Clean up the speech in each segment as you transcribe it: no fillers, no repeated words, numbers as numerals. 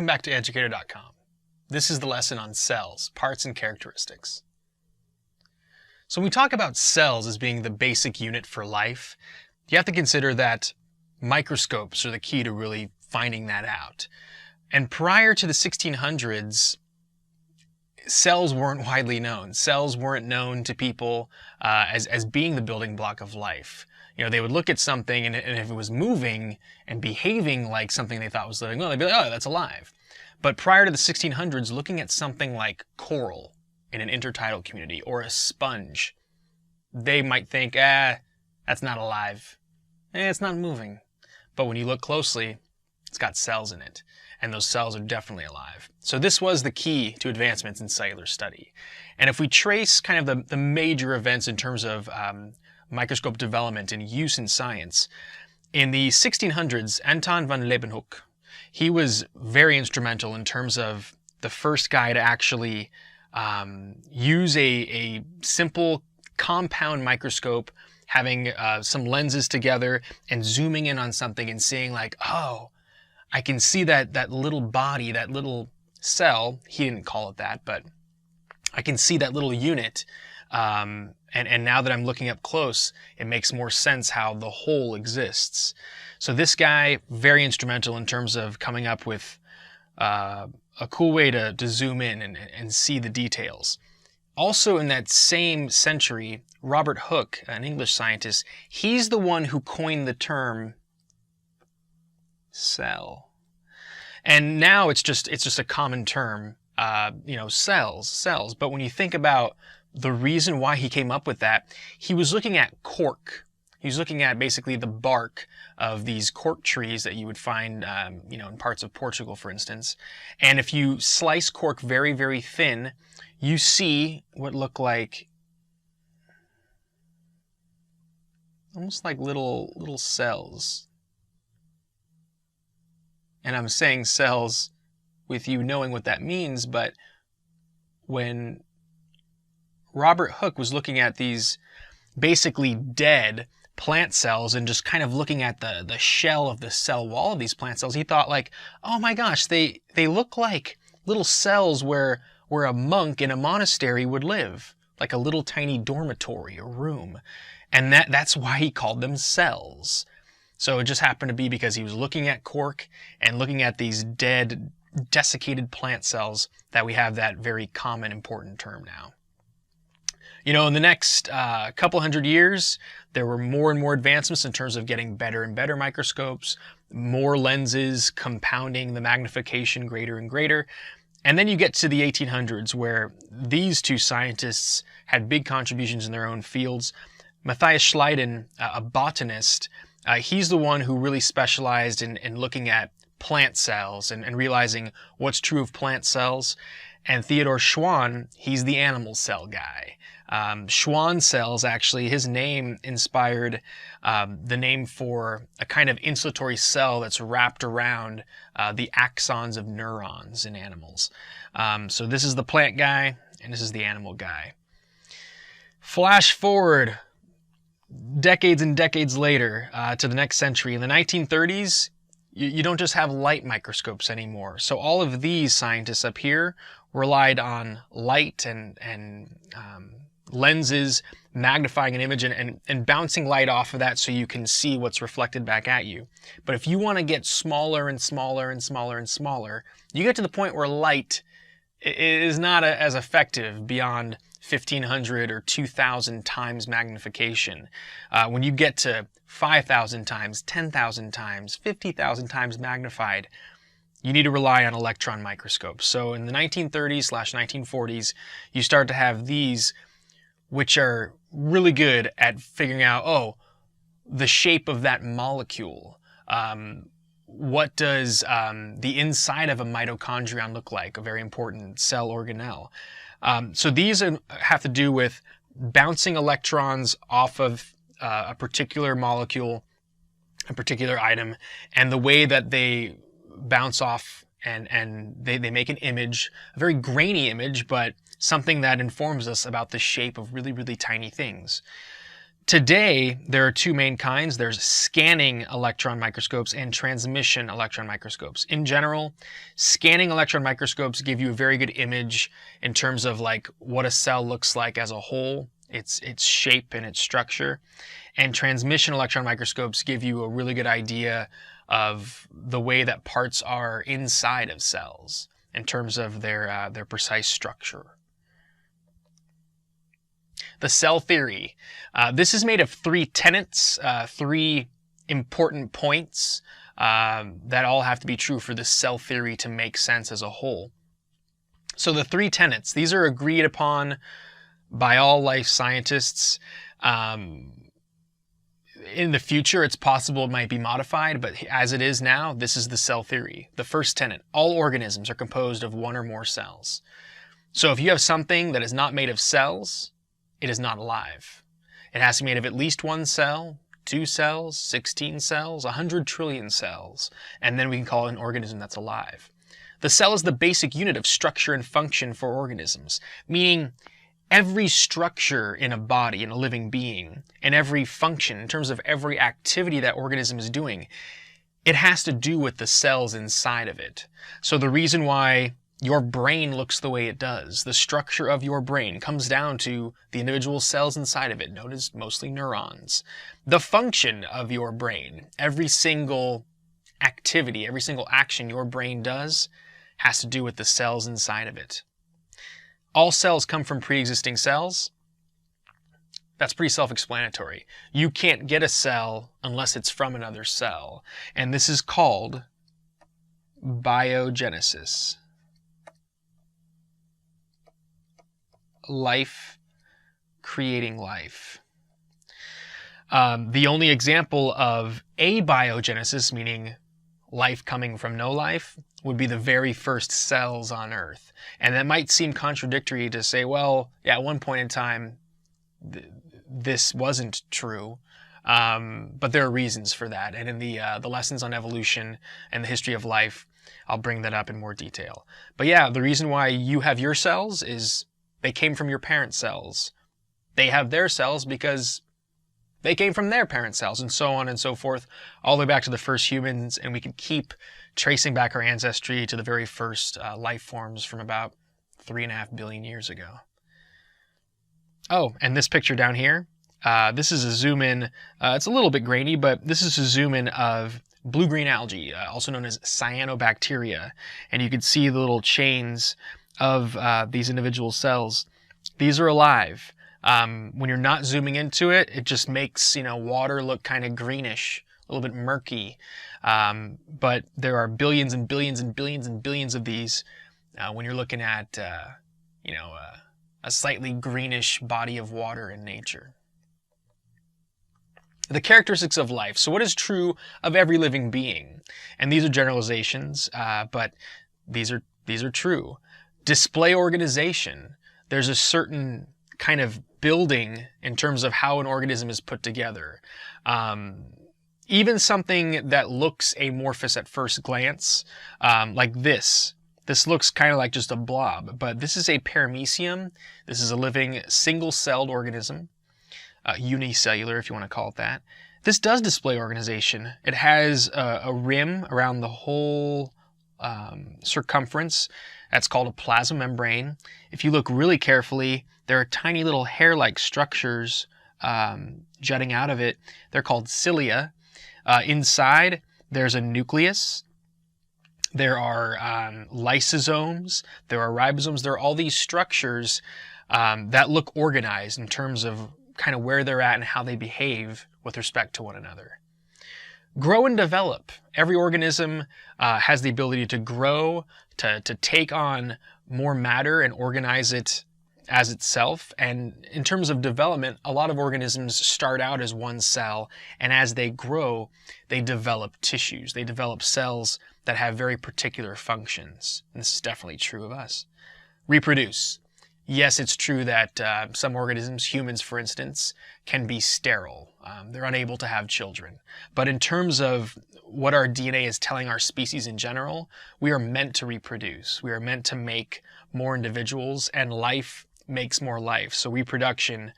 Welcome back to Educator.com. This is the lesson on cells, parts and characteristics. So when we talk about cells as being the basic unit for life, you have to consider that microscopes are the key to really finding that out. And prior to the 1600s, cells weren't widely known. Cells weren't known to people as being the building block of life. You know, they would look at something and if it was moving and behaving like something they thought was living, well, they'd be like, oh, that's alive. But prior to the 1600s, looking at something like coral in an intertidal community or a sponge, they might think, that's not alive. It's not moving. But when you look closely, it's got cells in it. And those cells are definitely alive. So this was the key to advancements in cellular study. And if we trace kind of the major events in terms of microscope development and use in science, in the 1600s, Anton van Leeuwenhoek, he was very instrumental in terms of the first guy to actually use a simple compound microscope, having some lenses together and zooming in on something and seeing like, oh, I can see that little body, that little cell. He didn't call it that, but I can see that little unit. And now that I'm looking up close, it makes more sense how the whole exists. So this guy, very instrumental in terms of coming up with a cool way to zoom in and see the details. Also in that same century, Robert Hooke, an English scientist, he's the one who coined the term cell. And now it's just a common term, cells. But when you think about the reason why he came up with that, he was looking at cork. He was looking at basically the bark of these cork trees that you would find, in parts of Portugal, for instance. And if you slice cork very, very thin, you see what look like almost like little cells. And I'm saying cells with you knowing what that means, but when Robert Hooke was looking at these basically dead plant cells and just kind of looking at the shell of the cell wall of these plant cells, he thought like, oh my gosh, they look like little cells where a monk in a monastery would live, like a little tiny dormitory or room. And that's why he called them cells. So it just happened to be because he was looking at cork and looking at these dead, desiccated plant cells that we have that very common, important term now. You know, in the next couple hundred years, there were more and more advancements in terms of getting better and better microscopes, more lenses, compounding the magnification greater and greater. And then you get to the 1800s where these two scientists had big contributions in their own fields. Matthias Schleiden, a botanist, he's the one who really specialized in looking at plant cells and realizing what's true of plant cells. And Theodor Schwann, he's the animal cell guy. Schwann cells, actually, his name inspired the name for a kind of insulatory cell that's wrapped around the axons of neurons in animals. So this is the plant guy, and this is the animal guy. Flash forward decades and decades later to the next century. In the 1930s, you don't just have light microscopes anymore. So all of these scientists up here relied on light and lenses magnifying an image and bouncing light off of that so you can see what's reflected back at you. But if you want to get smaller and smaller and smaller and smaller, you get to the point where light is not as effective beyond 1,500 or 2,000 times magnification. When you get to 5,000 times, 10,000 times, 50,000 times magnified, you need to rely on electron microscopes. So in the 1930s/1940s, you start to have these, which are really good at figuring out, the shape of that molecule. What does the inside of a mitochondrion look like? A very important cell organelle. So these have to do with bouncing electrons off of a particular molecule, a particular item, and the way that they bounce off and they make an image, a very grainy image, but something that informs us about the shape of really, really tiny things. Today, there are two main kinds. There's scanning electron microscopes and transmission electron microscopes. In general, scanning electron microscopes give you a very good image in terms of like what a cell looks like as a whole, its shape and its structure. And transmission electron microscopes give you a really good idea of the way that parts are inside of cells in terms of their precise structure. The cell theory. This is made of three tenets, three important points that all have to be true for the cell theory to make sense as a whole. So the three tenets, these are agreed upon by all life scientists. In the future, it's possible it might be modified, but as it is now, this is the cell theory. The first tenet, all organisms are composed of one or more cells. So if you have something that is not made of cells, it is not alive. It has to be made of at least one cell, 2 cells, 16 cells, 100 trillion cells, and then we can call it an organism that's alive. The cell is the basic unit of structure and function for organisms, meaning every structure in a body, in a living being, and every function, in terms of every activity that organism is doing, it has to do with the cells inside of it. So the reason why your brain looks the way it does, the structure of your brain, comes down to the individual cells inside of it, known as mostly neurons. The function of your brain, every single activity, every single action your brain does, has to do with the cells inside of it. All cells come from pre-existing cells. That's pretty self-explanatory. You can't get a cell unless it's from another cell. And this is called biogenesis. Life creating life. The only example of abiogenesis, meaning life coming from no life, would be the very first cells on Earth. And that might seem contradictory to say, well, yeah, at one point in time, this wasn't true. But there are reasons for that. And in the lessons on evolution and the history of life, I'll bring that up in more detail. But yeah, the reason why you have your cells is they came from your parent cells. They have their cells because they came from their parent cells, and so on and so forth, all the way back to the first humans, and we can keep tracing back our ancestry to the very first life forms from about 3.5 billion years ago. Oh, and this picture down here, this is a zoom in. It's a little bit grainy, but this is a zoom in of blue-green algae, also known as cyanobacteria, and you can see the little chains of these individual cells. These are alive. When you're not zooming into it, it just makes, water look kind of greenish, a little bit murky. But there are billions and billions and billions and billions of these when you're looking at, a slightly greenish body of water in nature. The characteristics of life. So what is true of every living being? And these are generalizations, but these are true. Display organization. There's a certain kind of building in terms of how an organism is put together. Even something that looks amorphous at first glance, like this. This looks kind of like just a blob, but this is a paramecium. This is a living single-celled organism, unicellular if you want to call it that. This does display organization. It has a rim around the whole circumference. That's called a plasma membrane. If you look really carefully, there are tiny little hair-like structures jutting out of it. They're called cilia. Inside, there's a nucleus. There are lysosomes. There are ribosomes. There are all these structures that look organized in terms of kind of where they're at and how they behave with respect to one another. Grow and develop. Every organism has the ability to grow, to take on more matter and organize it as itself. And in terms of development, a lot of organisms start out as one cell, and as they grow, they develop tissues. They develop cells that have very particular functions. And this is definitely true of us. Reproduce. Yes, it's true that some organisms, humans for instance, can be sterile. They're unable to have children. But in terms of what our DNA is telling our species in general, we are meant to reproduce. We are meant to make more individuals, and life makes more life. So reproduction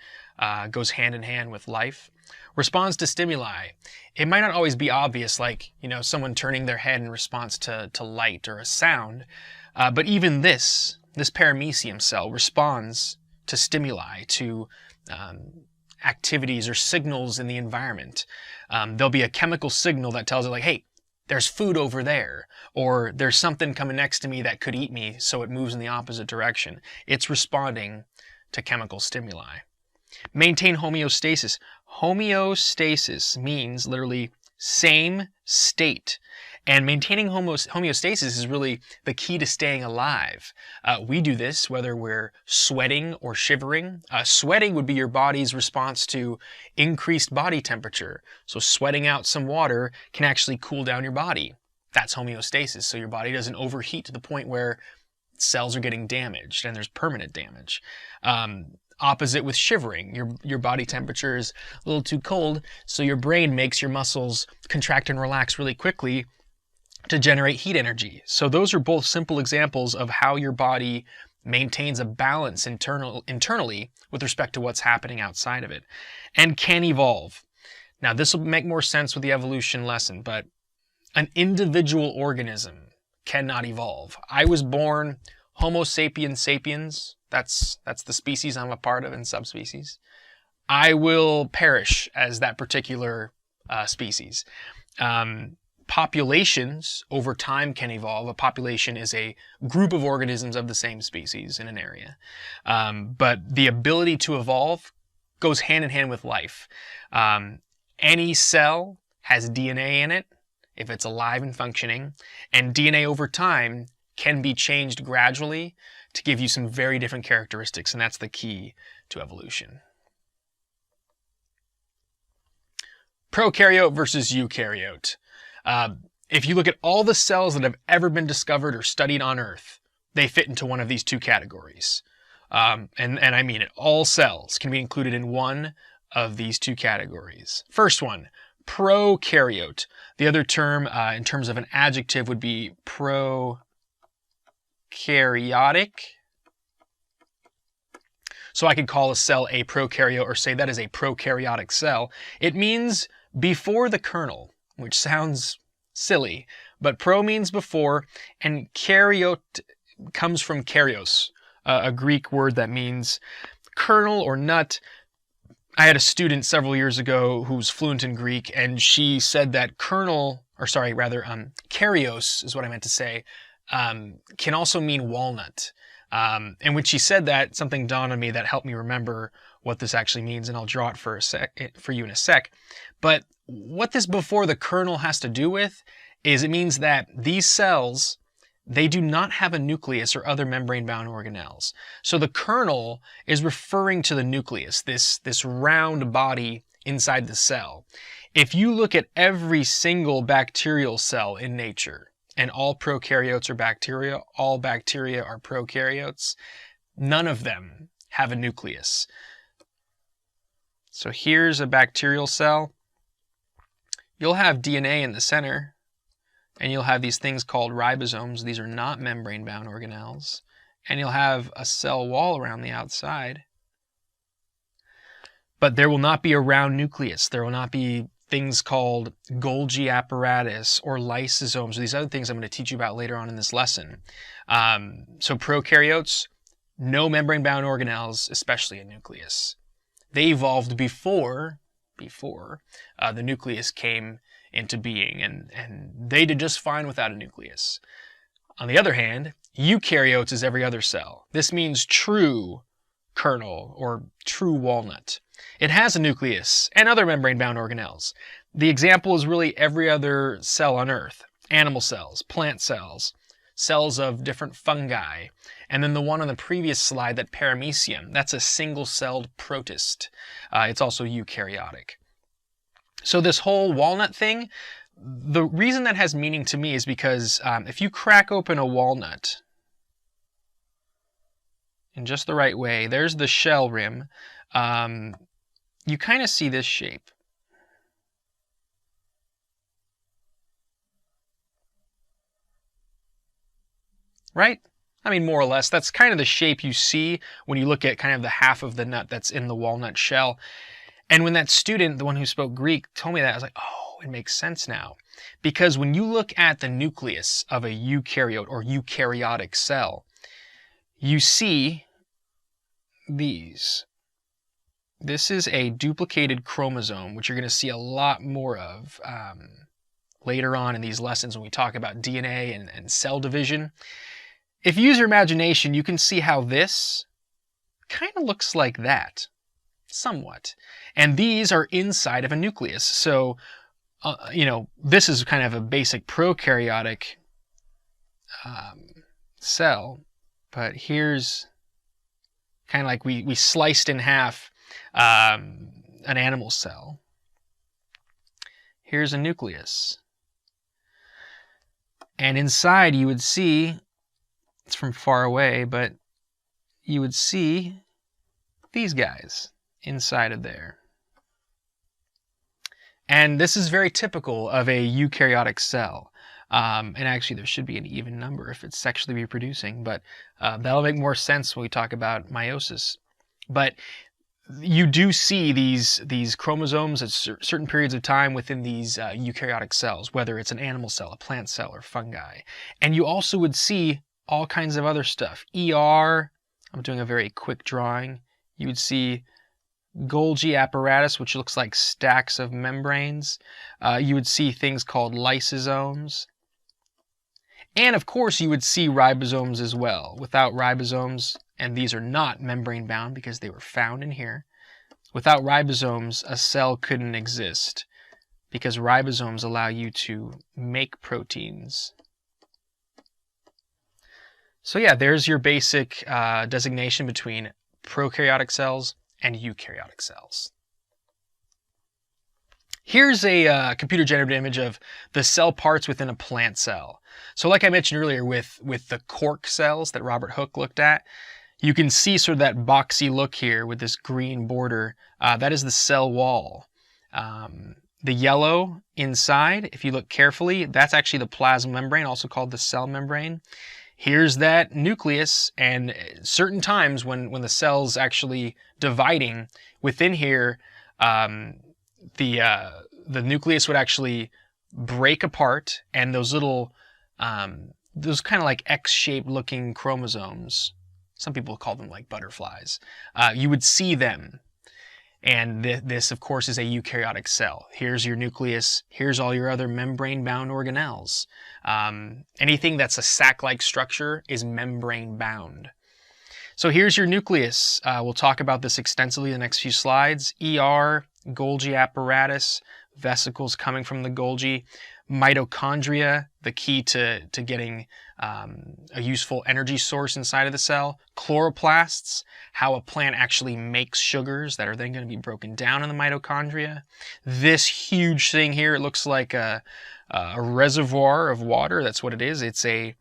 goes hand in hand with life. Responds to stimuli. It might not always be obvious, like, someone turning their head in response to light or a sound, but even this paramecium cell responds to stimuli, to activities or signals in the environment. There'll be a chemical signal that tells it, like, hey, there's food over there, or there's something coming next to me that could eat me, so it moves in the opposite direction. It's responding to chemical stimuli. Maintain homeostasis. Homeostasis means literally same state. And maintaining homeostasis is really the key to staying alive. We do this whether we're sweating or shivering. Sweating would be your body's response to increased body temperature. So sweating out some water can actually cool down your body. That's homeostasis. So your body doesn't overheat to the point where cells are getting damaged and there's permanent damage. Opposite with shivering. Your body temperature is a little too cold, so your brain makes your muscles contract and relax really quickly to generate heat energy. So those are both simple examples of how your body maintains a balance internally with respect to what's happening outside of it, and can evolve. Now this will make more sense with the evolution lesson, but an individual organism cannot evolve. I was born Homo sapiens sapiens. That's the species I'm a part of and subspecies. I will perish as that particular species. Populations over time can evolve. A population is a group of organisms of the same species in an area. But the ability to evolve goes hand in hand with life. Any cell has DNA in it if it's alive and functioning, and DNA over time can be changed gradually to give you some very different characteristics, and that's the key to evolution. Prokaryote versus eukaryote. If you look at all the cells that have ever been discovered or studied on Earth, they fit into one of these two categories. And I mean it. All cells can be included in one of these two categories. First one, prokaryote. The other term in terms of an adjective would be prokaryotic. So I could call a cell a prokaryote or say that is a prokaryotic cell. It means before the kernel, which sounds silly, but pro means before, and karyote comes from karyos, a Greek word that means kernel or nut. I had a student several years ago who was fluent in Greek, and she said that karyos is what I meant to say, can also mean walnut. And when she said that, something dawned on me that helped me remember what this actually means, and I'll draw it for you in a sec. But what this before the kernel has to do with is it means that these cells, they do not have a nucleus or other membrane-bound organelles. So the kernel is referring to the nucleus, this round body inside the cell. If you look at every single bacterial cell in nature, and all prokaryotes are bacteria, all bacteria are prokaryotes, none of them have a nucleus. So here's a bacterial cell. You'll have DNA in the center, and you'll have these things called ribosomes. These are not membrane-bound organelles. And you'll have a cell wall around the outside. But there will not be a round nucleus. There will not be things called Golgi Apparatus or lysosomes, or these other things I'm going to teach you about later on in this lesson. So prokaryotes, no membrane-bound organelles, especially a nucleus. They evolved before the nucleus came into being, and they did just fine without a nucleus. On the other hand, eukaryotes is every other cell. This means true kernel or true walnut. It has a nucleus and other membrane-bound organelles. The example is really every other cell on Earth. Animal cells, plant cells, cells of different fungi. And then the one on the previous slide, that paramecium, that's a single-celled protist. It's also eukaryotic. So this whole walnut thing, the reason that has meaning to me is because if you crack open a walnut in just the right way, there's the shell rim, you kind of see this shape. Right? I mean, more or less. That's kind of the shape you see when you look at kind of the half of the nut that's in the walnut shell. And when that student, the one who spoke Greek, told me that, I was like, oh, it makes sense now. Because when you look at the nucleus of a eukaryote or eukaryotic cell, you see these. This is a duplicated chromosome, which you're going to see a lot more of later on in these lessons when we talk about DNA and cell division. If you use your imagination, you can see how this kind of looks like that, somewhat. And these are inside of a nucleus. So, this is kind of a basic prokaryotic cell, but here's kind of like we sliced in half an animal cell. Here's a nucleus. And inside you would see, it's from far away, but you would see these guys inside of there. And this is very typical of a eukaryotic cell. And actually there should be an even number if it's sexually reproducing, but that'll make more sense when we talk about meiosis. But you do see these chromosomes at certain periods of time within these eukaryotic cells, whether it's an animal cell, a plant cell, or fungi. And you also would see all kinds of other stuff. I'm doing a very quick drawing. You would see Golgi Apparatus, which looks like stacks of membranes. You would see things called lysosomes. And of course you would see ribosomes as well. Without ribosomes, and these are not membrane bound because they were found in here, without ribosomes a cell couldn't exist because ribosomes allow you to make proteins. So yeah, there's your basic designation between prokaryotic cells and eukaryotic cells. Here's a computer-generated image of the cell parts within a plant cell. So like I mentioned earlier with the cork cells that Robert Hooke looked at, you can see sort of that boxy look here with this green border. That is the cell wall. The yellow inside, if you look carefully, that's actually the plasma membrane, also called the cell membrane. Here's that nucleus, and certain times when the cell's actually dividing within here, the nucleus would actually break apart, and those little, those kind of like X-shaped looking chromosomes, some people call them like butterflies, you would see them. And this, of course, is a eukaryotic cell. Here's your nucleus. Here's all your other membrane-bound organelles. Anything that's a sac-like structure is membrane-bound. So here's your nucleus. We'll talk about this extensively in the next few slides. Golgi apparatus, vesicles coming from the Golgi, mitochondria, the key to getting a useful energy source inside of the cell, chloroplasts, how a plant actually makes sugars that are then going to be broken down in the mitochondria. This huge thing here, it looks like a reservoir of water. That's what it is. It's a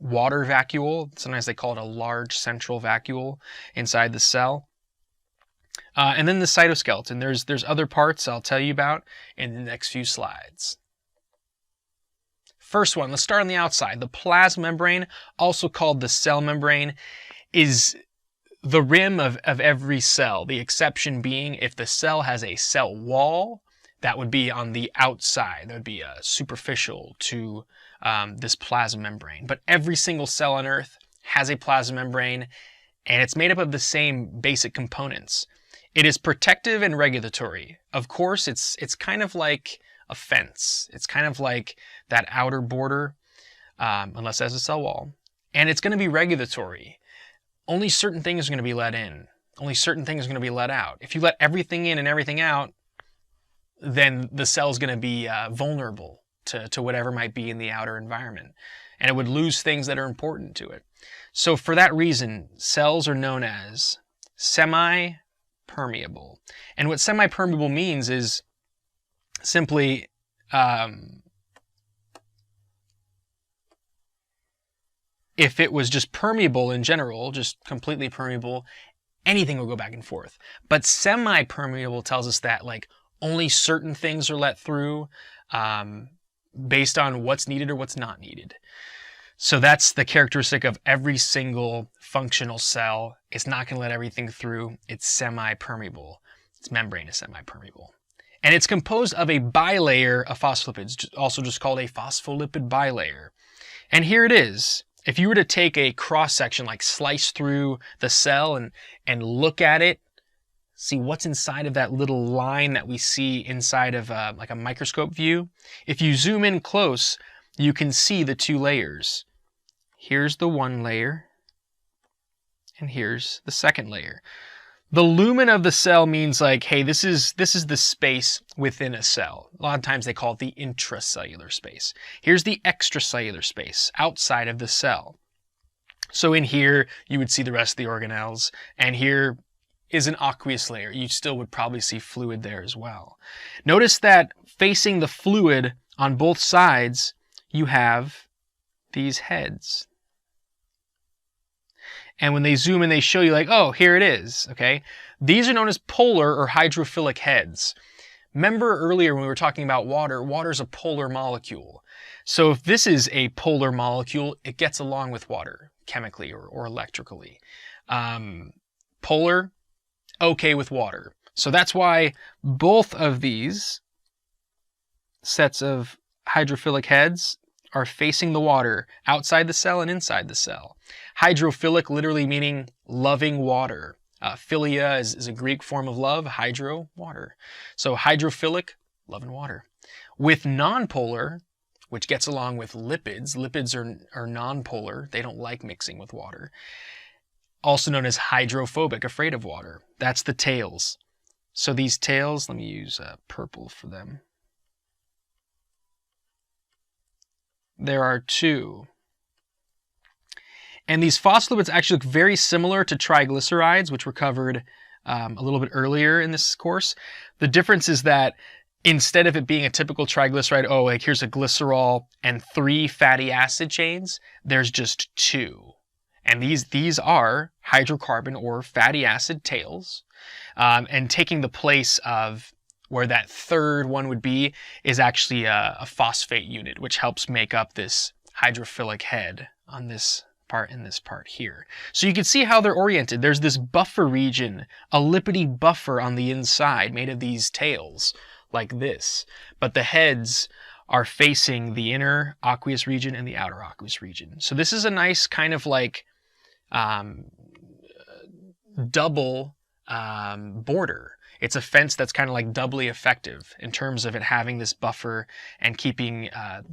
water vacuole. Sometimes they call it a large central vacuole inside the cell. And then the cytoskeleton. There's other parts I'll tell you about in the next few slides. First one, let's start on the outside. The plasma membrane, also called the cell membrane, is the rim of every cell. The exception being if the cell has a cell wall, that would be on the outside. That would be superficial to this plasma membrane. But every single cell on Earth has a plasma membrane, and it's made up of the same basic components. It is protective and regulatory. Of course, it's kind of like a fence. It's kind of like that outer border, unless it has a cell wall. And it's going to be regulatory. Only certain things are going to be let in. Only certain things are going to be let out. If you let everything in and everything out, then the cell is going to be vulnerable to whatever might be in the outer environment. And it would lose things that are important to it. So for that reason, cells are known as semi-permeable. And what semi-permeable means is simply if it was just permeable in general, just completely permeable, anything will go back and forth. But semi-permeable tells us that like only certain things are let through based on what's needed or what's not needed. So that's the characteristic of every single functional cell. It's not going to let everything through. It's semi-permeable. Its membrane is semi-permeable. And it's composed of a bilayer of phospholipids, also just called a phospholipid bilayer. And here it is. If you were to take a cross-section, like slice through the cell and look at it, see what's inside of that little line that we see inside of like a microscope view. If you zoom in close, you can see the two layers. Here's the one layer, and here's the second layer. The lumen of the cell means like, hey, this is the space within a cell. A lot of times they call it the intracellular space. Here's the extracellular space outside of the cell. So in here, you would see the rest of the organelles, and here is an aqueous layer. You still would probably see fluid there as well. Notice that facing the fluid on both sides, you have these heads. And when they zoom in, they show you like, oh, here it is, okay? These are known as polar or hydrophilic heads. Remember earlier when we were talking about water, water is a polar molecule. So if this is a polar molecule, it gets along with water chemically or electrically. Polar, okay with water. So that's why both of these sets of hydrophilic heads are facing the water outside the cell and inside the cell. Hydrophilic literally meaning loving water. Philia is a Greek form of love, hydro, water. So hydrophilic, loving water. With nonpolar, which gets along with lipids, lipids are nonpolar, they don't like mixing with water. Also known as hydrophobic, afraid of water. That's the tails. So these tails, let me use purple for them. There are two. And these phospholipids actually look very similar to triglycerides, which were covered a little bit earlier in this course. The difference is that instead of it being a typical triglyceride, oh, like here's a glycerol and 3 fatty acid chains, there's just 2. And these are hydrocarbon or fatty acid tails. And taking the place of where that third one would be is actually a phosphate unit, which helps make up this hydrophilic head on this part and this part here. So you can see how they're oriented. There's this buffer region, a lipidy buffer on the inside made of these tails like this. But the heads are facing the inner aqueous region and the outer aqueous region. So this is a nice kind of like double border. It's a fence that's kind of like doubly effective in terms of it having this buffer and keeping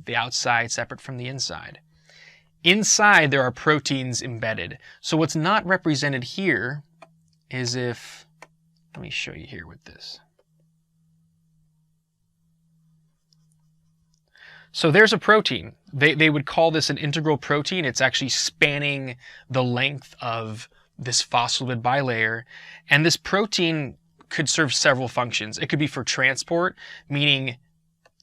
the outside separate from the inside. Inside, there are proteins embedded. So what's not represented here is if, let me show you here with this. So there's a protein. They would call this an integral protein. It's actually spanning the length of this phospholipid bilayer. And this protein could serve several functions. It could be for transport, meaning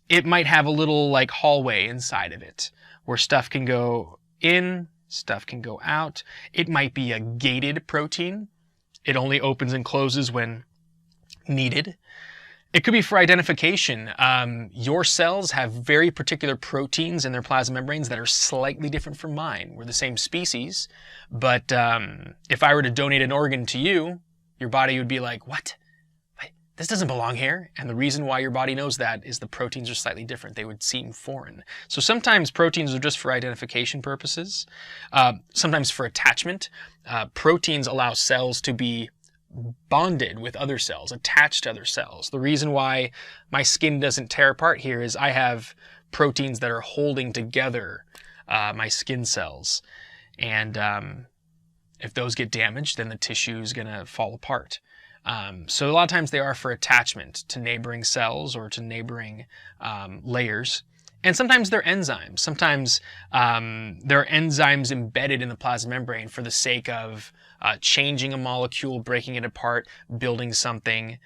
it might have a little like hallway inside of it where stuff can go in, stuff can go out. It might be a gated protein. It only opens and closes when needed. It could be for identification. Your cells have very particular proteins in their plasma membranes that are slightly different from mine. We're the same species, but if I were to donate an organ to you, your body would be like, what? This doesn't belong here. And the reason why your body knows that is the proteins are slightly different. They would seem foreign. So sometimes proteins are just for identification purposes. Sometimes for attachment. Proteins allow cells to be bonded with other cells, attached to other cells. The reason why my skin doesn't tear apart here is I have proteins that are holding together my skin cells. And if those get damaged, then the tissue is going to fall apart. So a lot of times they are for attachment to neighboring cells or to neighboring layers. And sometimes they're enzymes. Sometimes there are enzymes embedded in the plasma membrane for the sake of changing a molecule, breaking it apart, building something,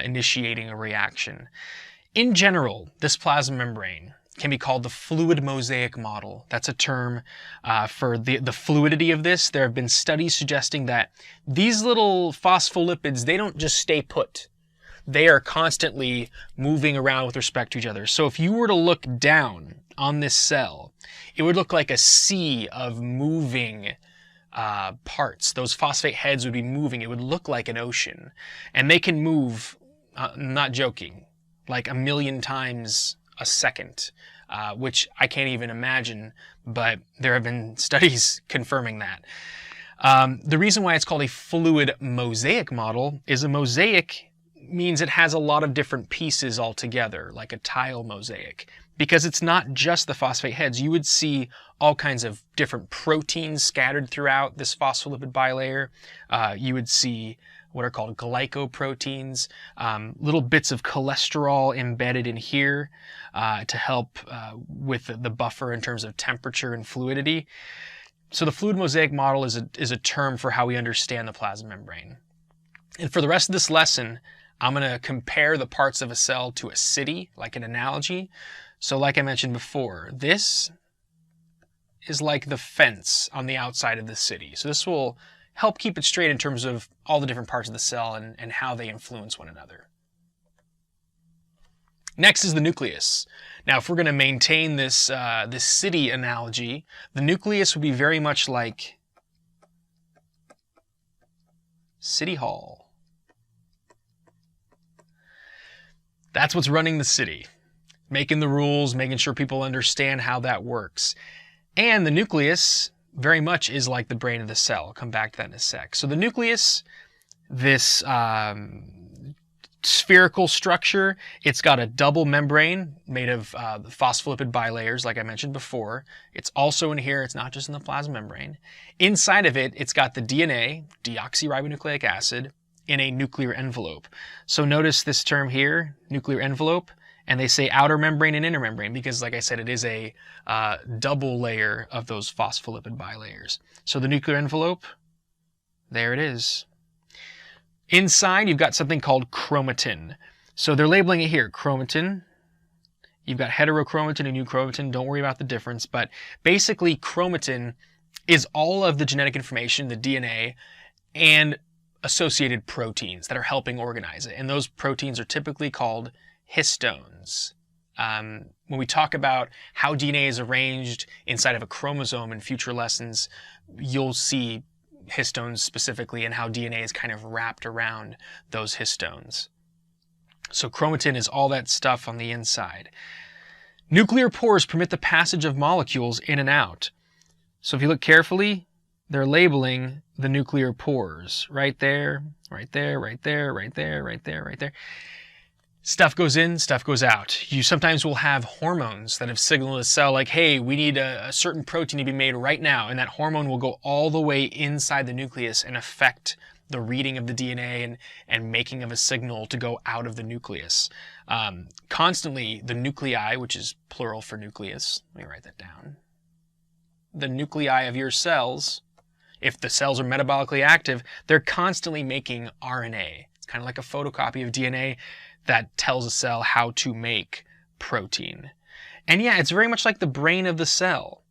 initiating a reaction. In general, this plasma membrane can be called the fluid mosaic model. That's a term for the fluidity of this. There have been studies suggesting that these little phospholipids, they don't just stay put. They are constantly moving around with respect to each other. So if you were to look down on this cell, it would look like a sea of moving parts. Those phosphate heads would be moving. It would look like an ocean. And they can move, not joking, like 1,000,000 times a second, which I can't even imagine, but there have been studies confirming that. The reason why it's called a fluid mosaic model is a mosaic means it has a lot of different pieces all together, like a tile mosaic, because it's not just the phosphate heads. You would see all kinds of different proteins scattered throughout this phospholipid bilayer. You would see what are called glycoproteins, little bits of cholesterol embedded in here to help with the buffer in terms of temperature and fluidity. So the fluid mosaic model is a term for how we understand the plasma membrane. And for the rest of this lesson, I'm going to compare the parts of a cell to a city, like an analogy. So like I mentioned before, this is like the fence on the outside of the city. So this will help keep it straight in terms of all the different parts of the cell and how they influence one another. Next is the nucleus. Now, if we're going to maintain this city analogy, the nucleus would be very much like City Hall. That's what's running the city, making the rules, making sure people understand how that works. And the nucleus very much is like the brain of the cell. I'll come back to that in a sec. So the nucleus, this spherical structure, it's got a double membrane made of phospholipid bilayers, like I mentioned before. It's also in here. It's not just in the plasma membrane. Inside of it, it's got the DNA, deoxyribonucleic acid, in a nuclear envelope. So notice this term here, nuclear envelope, and they say outer membrane and inner membrane because, like I said, it is a double layer of those phospholipid bilayers. So the nuclear envelope, there it is. Inside, you've got something called chromatin. So they're labeling it here, chromatin. You've got heterochromatin and euchromatin. Don't worry about the difference, but basically chromatin is all of the genetic information, the DNA, and associated proteins that are helping organize it. And those proteins are typically called histones. When we talk about how DNA is arranged inside of a chromosome in future lessons, you'll see histones specifically and how DNA is kind of wrapped around those histones. So chromatin is all that stuff on the inside. Nuclear pores permit the passage of molecules in and out. So if you look carefully, they're labeling the nuclear pores. Right there, right there, right there, right there, right there, right there. Stuff goes in, stuff goes out. You sometimes will have hormones that have signaled a cell like, hey, we need a certain protein to be made right now. And that hormone will go all the way inside the nucleus and affect the reading of the DNA and making of a signal to go out of the nucleus. Constantly, the nuclei, which is plural for nucleus, let me write that down. The nuclei of your cells, if the cells are metabolically active, they're constantly making RNA. It's kind of like a photocopy of DNA that tells a cell how to make protein. And yeah, it's very much like the brain of the cell.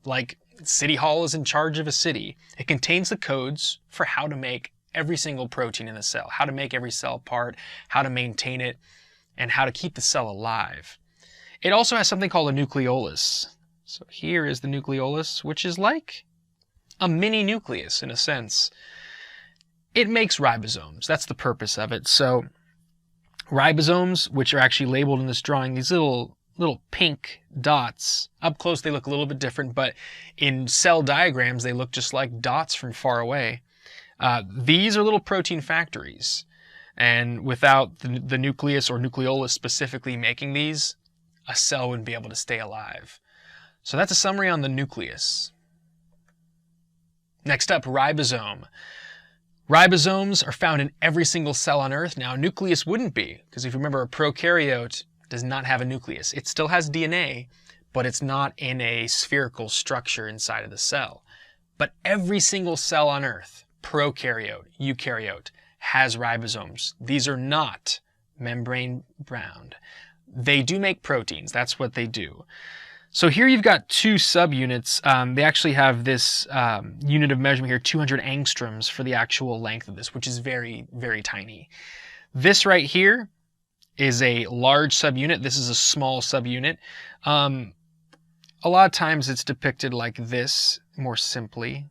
Like City Hall is in charge of a city. It contains the codes for how to make every single protein in the cell, how to make every cell part, how to maintain it, and how to keep the cell alive. It also has something called a nucleolus. So here is the nucleolus, which is like a mini nucleus in a sense. It makes ribosomes. That's the purpose of it. So ribosomes, which are actually labeled in this drawing, these little pink dots. Up close they look a little bit different, but in cell diagrams they look just like dots from far away. These are little protein factories, and without the nucleus or nucleolus specifically making these, a cell wouldn't be able to stay alive. So that's a summary on the nucleus. Next up, ribosome. Ribosomes are found in every single cell on Earth. Now, a nucleus wouldn't be, because if you remember, a prokaryote does not have a nucleus. It still has DNA, but it's not in a spherical structure inside of the cell. But every single cell on Earth, prokaryote, eukaryote, has ribosomes. These are not membrane-bound. They do make proteins. That's what they do. So here you've got two subunits. They actually have this unit of measurement here, 200 angstroms for the actual length of this, which is very, very tiny. This right here is a large subunit. This is a small subunit. A lot of times it's depicted like this, more simply.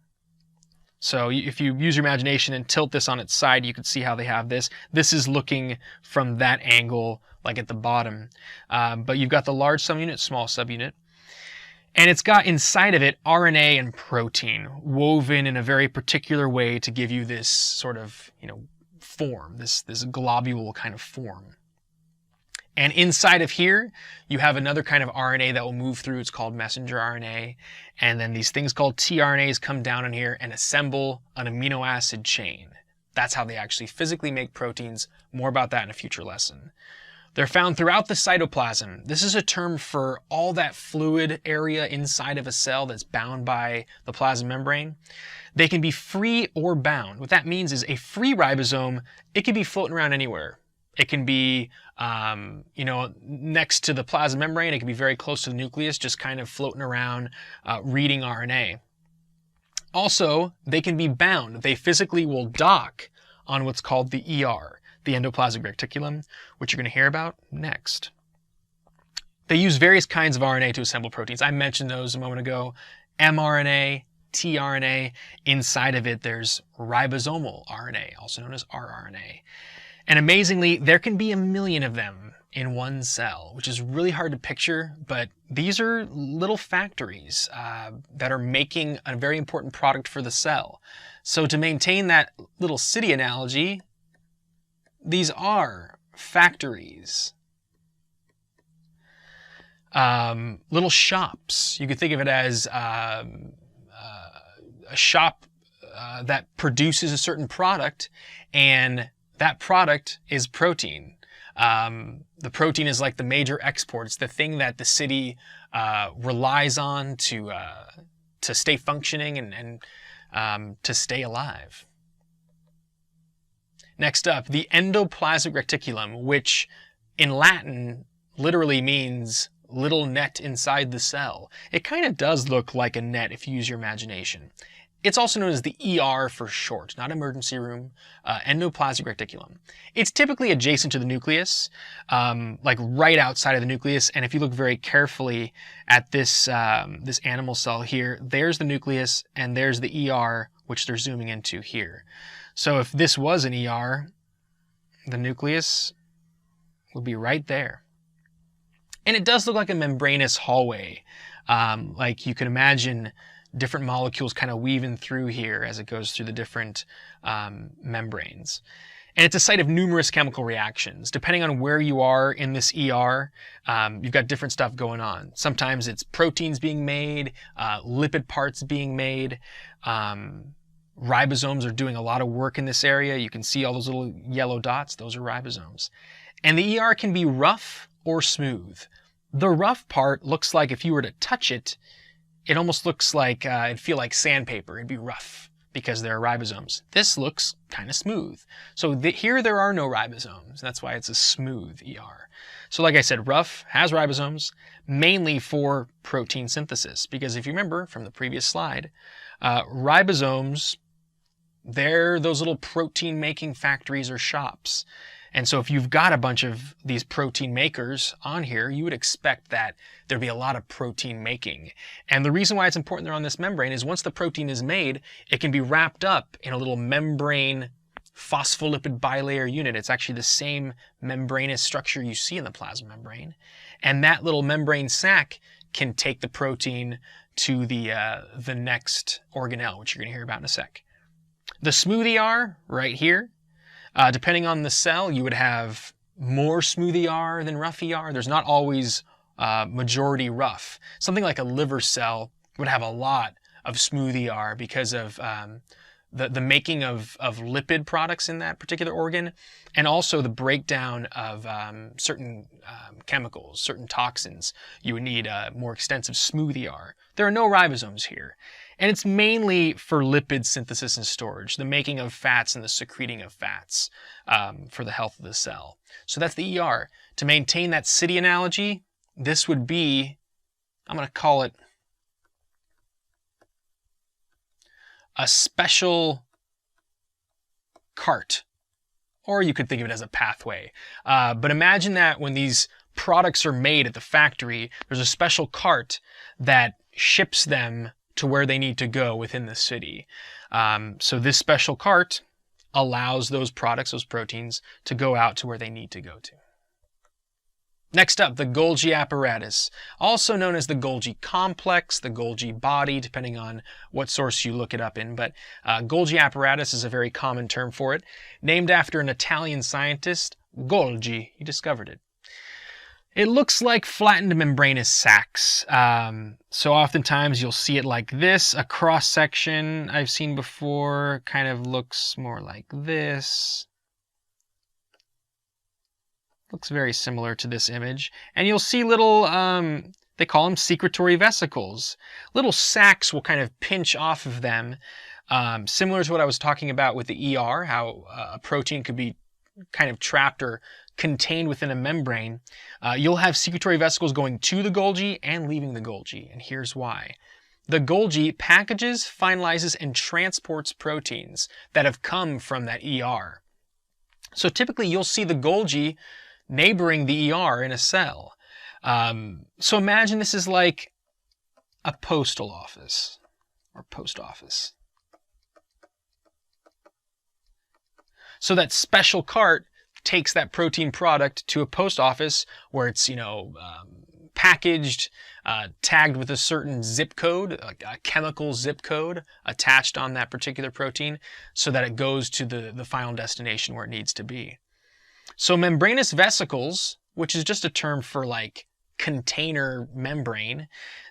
So if you use your imagination and tilt this on its side, you can see how they have this. This is looking from that angle, like at the bottom. But you've got the large subunit, small subunit. And it's got inside of it RNA and protein woven in a very particular way to give you this sort of, form, this globule kind of form. And inside of here, you have another kind of RNA that will move through. It's called messenger RNA. And then these things called tRNAs come down in here and assemble an amino acid chain. That's how they actually physically make proteins. More about that in a future lesson. They're found throughout the cytoplasm. This is a term for all that fluid area inside of a cell that's bound by the plasma membrane. They can be free or bound. What that means is a free ribosome, it can be floating around anywhere. It can be, next to the plasma membrane. It can be very close to the nucleus, just kind of floating around, reading RNA. Also, they can be bound. They physically will dock on what's called the ER, the Endoplasmic Reticulum, which you're going to hear about next. They use various kinds of RNA to assemble proteins. I mentioned those a moment ago. mRNA, tRNA. Inside of it, there's ribosomal RNA, also known as rRNA. And amazingly, there can be 1 million of them in one cell, which is really hard to picture, but these are little factories that are making a very important product for the cell. So to maintain that little city analogy, these are factories. Little shops. You could think of it as a shop that produces a certain product, and that product is protein. The protein is like the major export. It's the thing that the city relies on to stay functioning and to stay alive. Next up, the endoplasmic reticulum, which in Latin literally means little net inside the cell. It kind of does look like a net if you use your imagination. It's also known as the ER for short, not emergency room, endoplasmic reticulum. It's typically adjacent to the nucleus, like right outside of the nucleus. And if you look very carefully at this animal cell here, there's the nucleus and there's the ER, which they're zooming into here. So if this was an ER, the nucleus would be right there. And it does look like a membranous hallway, like you can imagine different molecules kind of weaving through here as it goes through the different membranes. And it's a site of numerous chemical reactions. Depending on where you are in this ER, you've got different stuff going on. Sometimes it's proteins being made, lipid parts being made. Ribosomes are doing a lot of work in this area. You can see all those little yellow dots. Those are ribosomes. And the ER can be rough or smooth. The rough part looks like if you were to touch it, it almost looks like it'd feel like sandpaper. It'd be rough because there are ribosomes. This looks kind of smooth. So here there are no ribosomes. That's why it's a smooth ER. So like I said, rough has ribosomes, mainly for protein synthesis. Because if you remember from the previous slide, ribosomes, they're those little protein making factories or shops. And so if you've got a bunch of these protein makers on here, you would expect that there'd be a lot of protein making. And the reason why it's important they're on this membrane is once the protein is made, it can be wrapped up in a little membrane phospholipid bilayer unit. It's actually the same membranous structure you see in the plasma membrane. And that little membrane sac can take the protein to the next organelle, which you're going to hear about in a sec. The smooth ER right here. Depending on the cell, you would have more smooth ER than rough ER. There's not always majority rough. Something like a liver cell would have a lot of smooth ER because of the making of lipid products in that particular organ, and also the breakdown of certain chemicals, certain toxins. You would need a more extensive smooth ER. There are no ribosomes here. And it's mainly for lipid synthesis and storage, the making of fats and the secreting of fats for the health of the cell. So that's the ER. To maintain that city analogy, this would be, I'm going to call it a special cart or you could think of it as a pathway. But imagine that when these products are made at the factory, there's a special cart that ships them to where they need to go within the city. So this special cart allows those products, those proteins, to go out to where they need to go to. Next up, the Golgi Apparatus, also known as the Golgi Complex, the Golgi Body, depending on what source you look it up in. But Golgi Apparatus is a very common term for it, named after an Italian scientist, Golgi. He discovered it. It looks like flattened membranous sacs. So oftentimes you'll see it like this. A cross section I've seen before kind of looks more like this. Looks very similar to this image. And you'll see little, they call them secretory vesicles. Little sacs will kind of pinch off of them, similar to what I was talking about with the ER, how a protein could be kind of trapped or contained within a membrane. You'll have secretory vesicles going to the Golgi and leaving the Golgi, and here's why. The Golgi packages, finalizes, and transports proteins that have come from that ER. So typically you'll see the Golgi neighboring the ER in a cell. So imagine this is like a postal office or post office. So that special cart takes that protein product to a post office where it's, packaged, tagged with a certain zip code, a chemical zip code attached on that particular protein, so that it goes to the final destination where it needs to be. So membranous vesicles, which is just a term for like container membrane,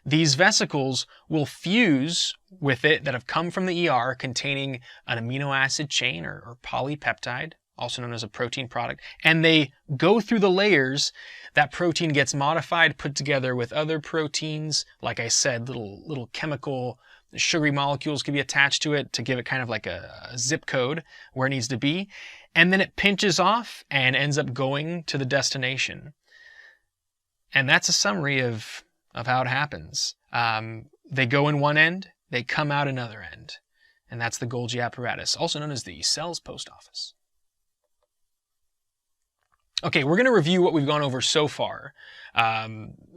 these vesicles will fuse with it that have come from the ER containing an amino acid chain or polypeptide, also known as a protein product, and they go through the layers. That protein gets modified, put together with other proteins. Like I said, little chemical sugary molecules can be attached to it to give it kind of like a zip code where it needs to be. And then it pinches off and ends up going to the destination. And that's a summary of how it happens. They go in one end, they come out another end. And that's the Golgi Apparatus, also known as the cell's post office. Okay, we're going to review what we've gone over so far.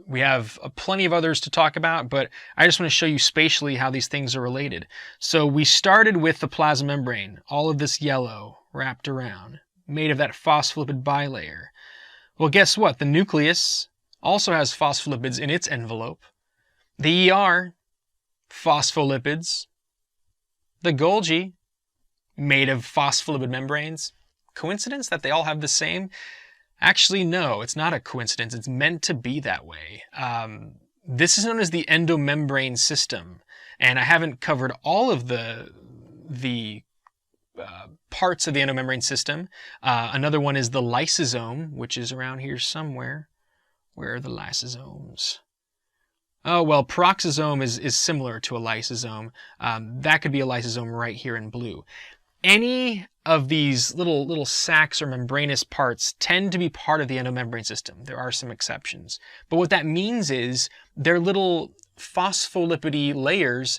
We have plenty of others to talk about, but I just want to show you spatially how these things are related. So we started with the plasma membrane, all of this yellow wrapped around, made of that phospholipid bilayer. Well, guess what? The nucleus also has phospholipids in its envelope. The ER, phospholipids. The Golgi, made of phospholipid membranes. Coincidence that they all have the same? Actually, no, it's not a coincidence. It's meant to be that way. This is known as the Endomembrane System, and I haven't covered all of the parts of the endomembrane system. Another one is the lysosome, which is around here somewhere. Where are the lysosomes? Oh, well, peroxisome is similar to a lysosome. That could be a lysosome right here in blue. Any of these little sacs or membranous parts tend to be part of the endomembrane system. There are some exceptions. But what that means is their little phospholipidy layers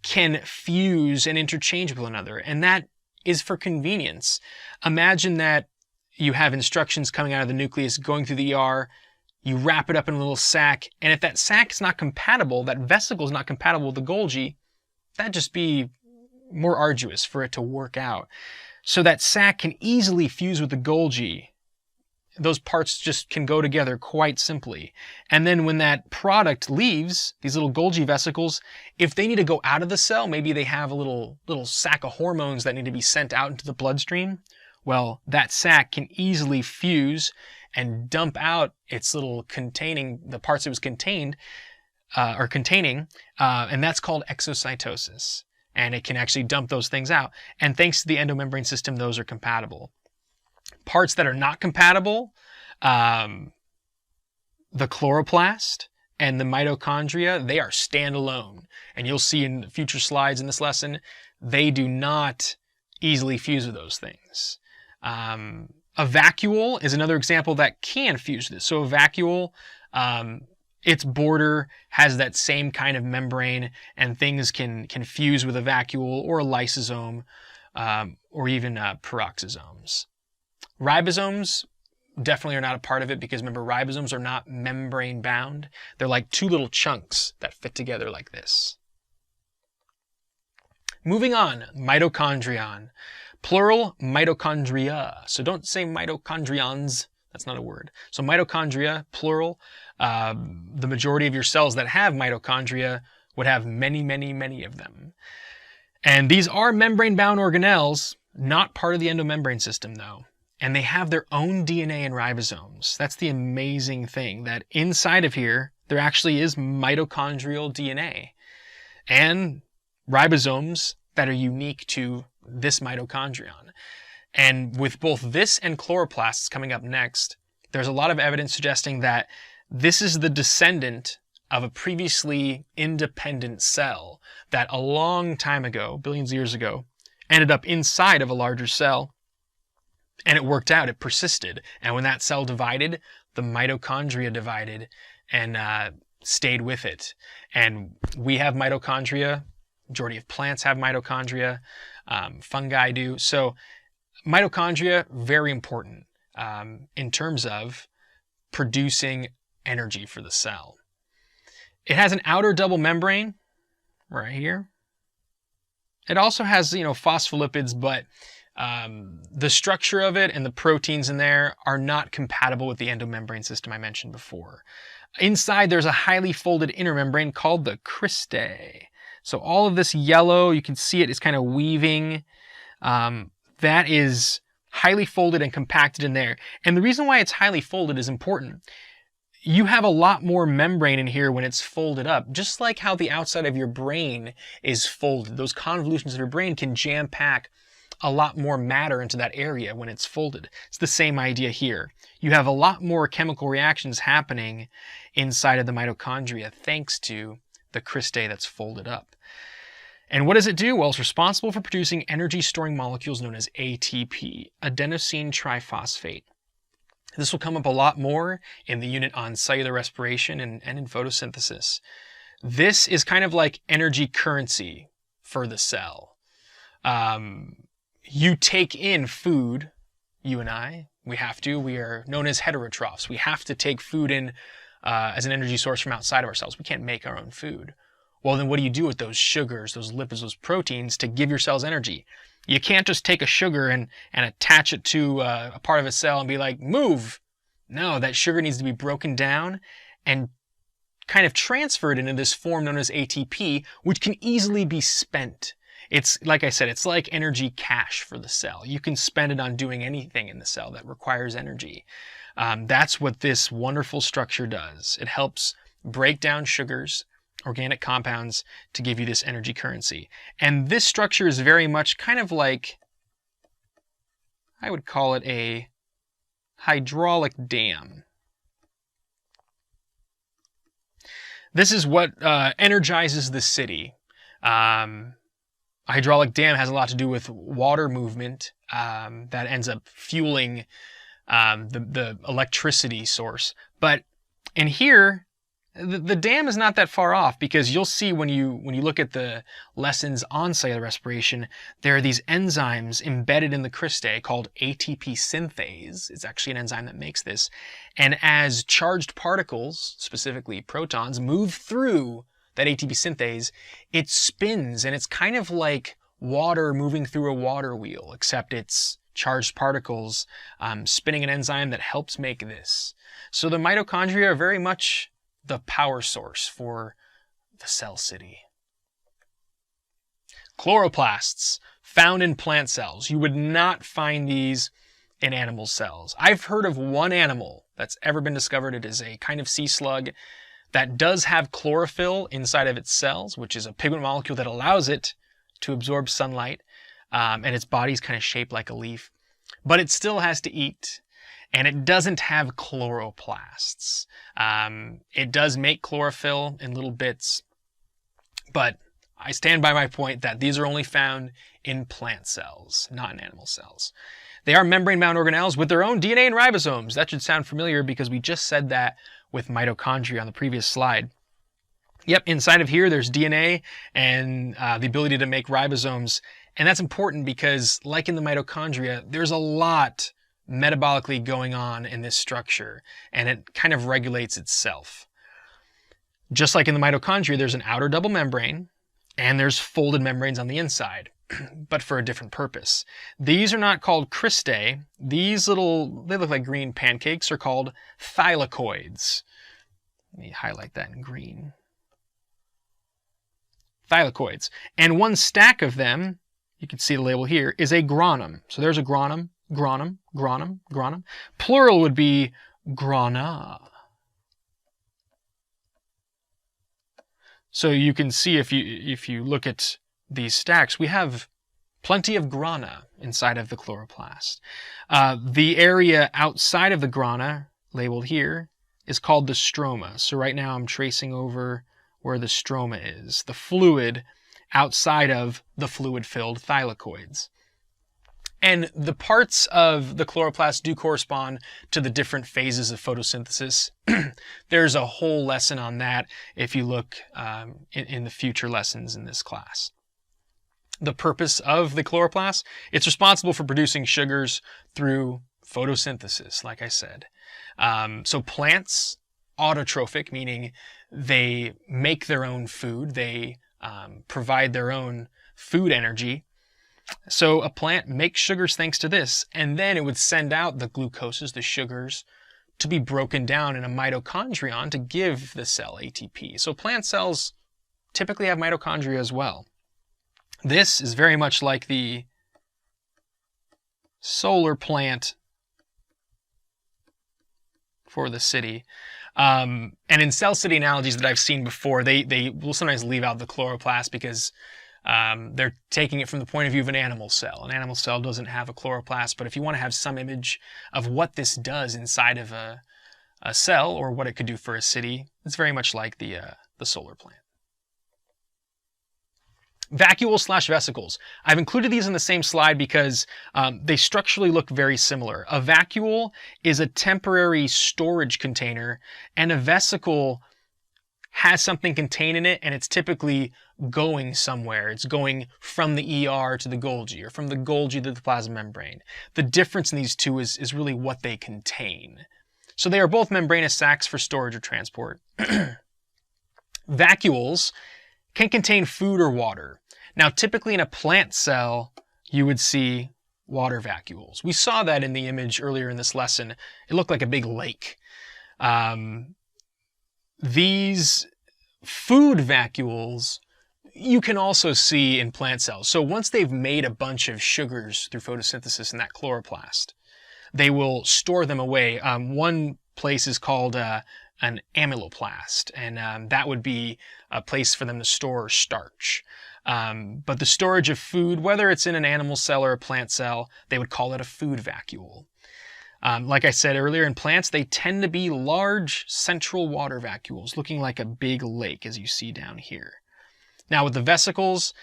can fuse and interchange with one another, and that is for convenience. Imagine that you have instructions coming out of the nucleus going through the ER, you wrap it up in a little sac, and if that sac is not compatible, that vesicle is not compatible with the Golgi, that'd just be more arduous for it to work out. So that sac can easily fuse with the Golgi. Those parts just can go together quite simply. And then when that product leaves, these little Golgi vesicles, if they need to go out of the cell, maybe they have a little sac of hormones that need to be sent out into the bloodstream, well, that sac can easily fuse and dump out its little the parts it was containing, and that's called exocytosis. And it can actually dump those things out. And thanks to the endomembrane system, those are compatible. Parts that are not compatible, the chloroplast and the mitochondria, they are standalone. And you'll see in future slides in this lesson, they do not easily fuse with those things. A vacuole is another example that can fuse with this. So a vacuole, its border has that same kind of membrane, and things can fuse with a vacuole or a lysosome, or even peroxisomes. Ribosomes definitely are not a part of it because remember, ribosomes are not membrane bound. They're like two little chunks that fit together like this. Moving on, mitochondrion. Plural, mitochondria. So don't say mitochondrions. That's not a word. So mitochondria, plural. The majority of your cells that have mitochondria would have many, many, many of them. And these are membrane-bound organelles, not part of the endomembrane system though. And they have their own DNA and ribosomes. That's the amazing thing, that inside of here, there actually is mitochondrial DNA and ribosomes that are unique to this mitochondrion. And with both this and chloroplasts coming up next, there's a lot of evidence suggesting that this is the descendant of a previously independent cell that a long time ago, billions of years ago, ended up inside of a larger cell. And it worked out, it persisted. And when that cell divided, the mitochondria divided and stayed with it. And we have mitochondria. Majority of plants have mitochondria. Fungi do. So mitochondria, very important in terms of producing energy for the cell. It has an outer double membrane right here. It also has, phospholipids, but the structure of it and the proteins in there are not compatible with the endomembrane system I mentioned before. Inside, there's a highly folded inner membrane called the cristae. So all of this yellow, you can see it is kind of weaving. That is highly folded and compacted in there. And the reason why it's highly folded is important. You have a lot more membrane in here when it's folded up, just like how the outside of your brain is folded. Those convolutions of your brain can jam-pack a lot more matter into that area when it's folded. It's the same idea here. You have a lot more chemical reactions happening inside of the mitochondria thanks to the cristae that's folded up. And what does it do? Well, it's responsible for producing energy-storing molecules known as ATP, adenosine triphosphate. This will come up a lot more in the unit on cellular respiration and in photosynthesis. This is kind of like energy currency for the cell. You take in food, you and I, we are known as heterotrophs. We have to take food in as an energy source from outside of ourselves. We can't make our own food. Well, then what do you do with those sugars, those lipids, those proteins to give your cells energy? You can't just take a sugar and attach it to a part of a cell and be like, move. No, that sugar needs to be broken down and kind of transferred into this form known as ATP, which can easily be spent. It's, like I said, it's like energy cash for the cell. You can spend it on doing anything in the cell that requires energy. That's what this wonderful structure does. It helps break down sugars, organic compounds, to give you this energy currency. And this structure is very much kind of like, I would call it a hydraulic dam. This is what energizes the city. A hydraulic dam has a lot to do with water movement that ends up fueling the electricity source. But in here, the dam is not that far off, because you'll see when you look at the lessons on cellular respiration, there are these enzymes embedded in the cristae called ATP synthase. It's actually an enzyme that makes this. And as charged particles, specifically protons, move through that ATP synthase, it spins, and it's kind of like water moving through a water wheel, except it's charged particles spinning an enzyme that helps make this. So the mitochondria are very much the power source for the cell city. Chloroplasts, found in plant cells. You would not find these in animal cells. I've heard of one animal that's ever been discovered. It is a kind of sea slug that does have chlorophyll inside of its cells, which is a pigment molecule that allows it to absorb sunlight, and its body's kind of shaped like a leaf. But it still has to eat, and it doesn't have chloroplasts. It does make chlorophyll in little bits, but I stand by my point that these are only found in plant cells, not in animal cells. They are membrane-bound organelles with their own DNA and ribosomes. That should sound familiar because we just said that with mitochondria on the previous slide. Yep, inside of here there's DNA and the ability to make ribosomes. And that's important because, like in the mitochondria, there's a lot metabolically going on in this structure, and it kind of regulates itself. Just like in the mitochondria, there's an outer double membrane, and there's folded membranes on the inside, but for a different purpose. These are not called cristae. These they look like green pancakes, are called thylakoids. Let me highlight that in green. Thylakoids. And one stack of them, you can see the label here, is a granum. So there's a granum, granum, granum, granum. Plural would be grana. So you can see if you look at these stacks, we have plenty of grana inside of the chloroplast. The area outside of the grana, labeled here, is called the stroma. So right now I'm tracing over where the stroma is, the fluid outside of the fluid-filled thylakoids. And the parts of the chloroplast do correspond to the different phases of photosynthesis. There's a whole lesson on that if you look in the future lessons in this class. The purpose of the chloroplast, it's responsible for producing sugars through photosynthesis, like I said. So plants, autotrophic, meaning they make their own food, they provide their own food energy. So a plant makes sugars thanks to this, and then it would send out the glucoses, the sugars, to be broken down in a mitochondrion to give the cell ATP. So plant cells typically have mitochondria as well. This is very much like the solar plant for the city. And in cell city analogies that I've seen before, they will sometimes leave out the chloroplast because they're taking it from the point of view of an animal cell. An animal cell doesn't have a chloroplast, but if you want to have some image of what this does inside of a cell or what it could do for a city, it's very much like the solar plant. Vacuoles/vesicles. I've included these in the same slide because they structurally look very similar. A vacuole is a temporary storage container, and a vesicle has something contained in it, and it's typically going somewhere. It's going from the ER to the Golgi, or from the Golgi to the plasma membrane. The difference in these two is really what they contain. So they are both membranous sacs for storage or transport. Vacuoles can contain food or water. Now, typically in a plant cell, you would see water vacuoles. We saw that in the image earlier in this lesson. It looked like a big lake. These food vacuoles you can also see in plant cells. So once they've made a bunch of sugars through photosynthesis in that chloroplast, they will store them away. One place is called an amyloplast, and that would be a place for them to store starch. But the storage of food, whether it's in an animal cell or a plant cell, they would call it a food vacuole. Like I said earlier, in plants, they tend to be large central water vacuoles, looking like a big lake, as you see down here. Now with the vesicles,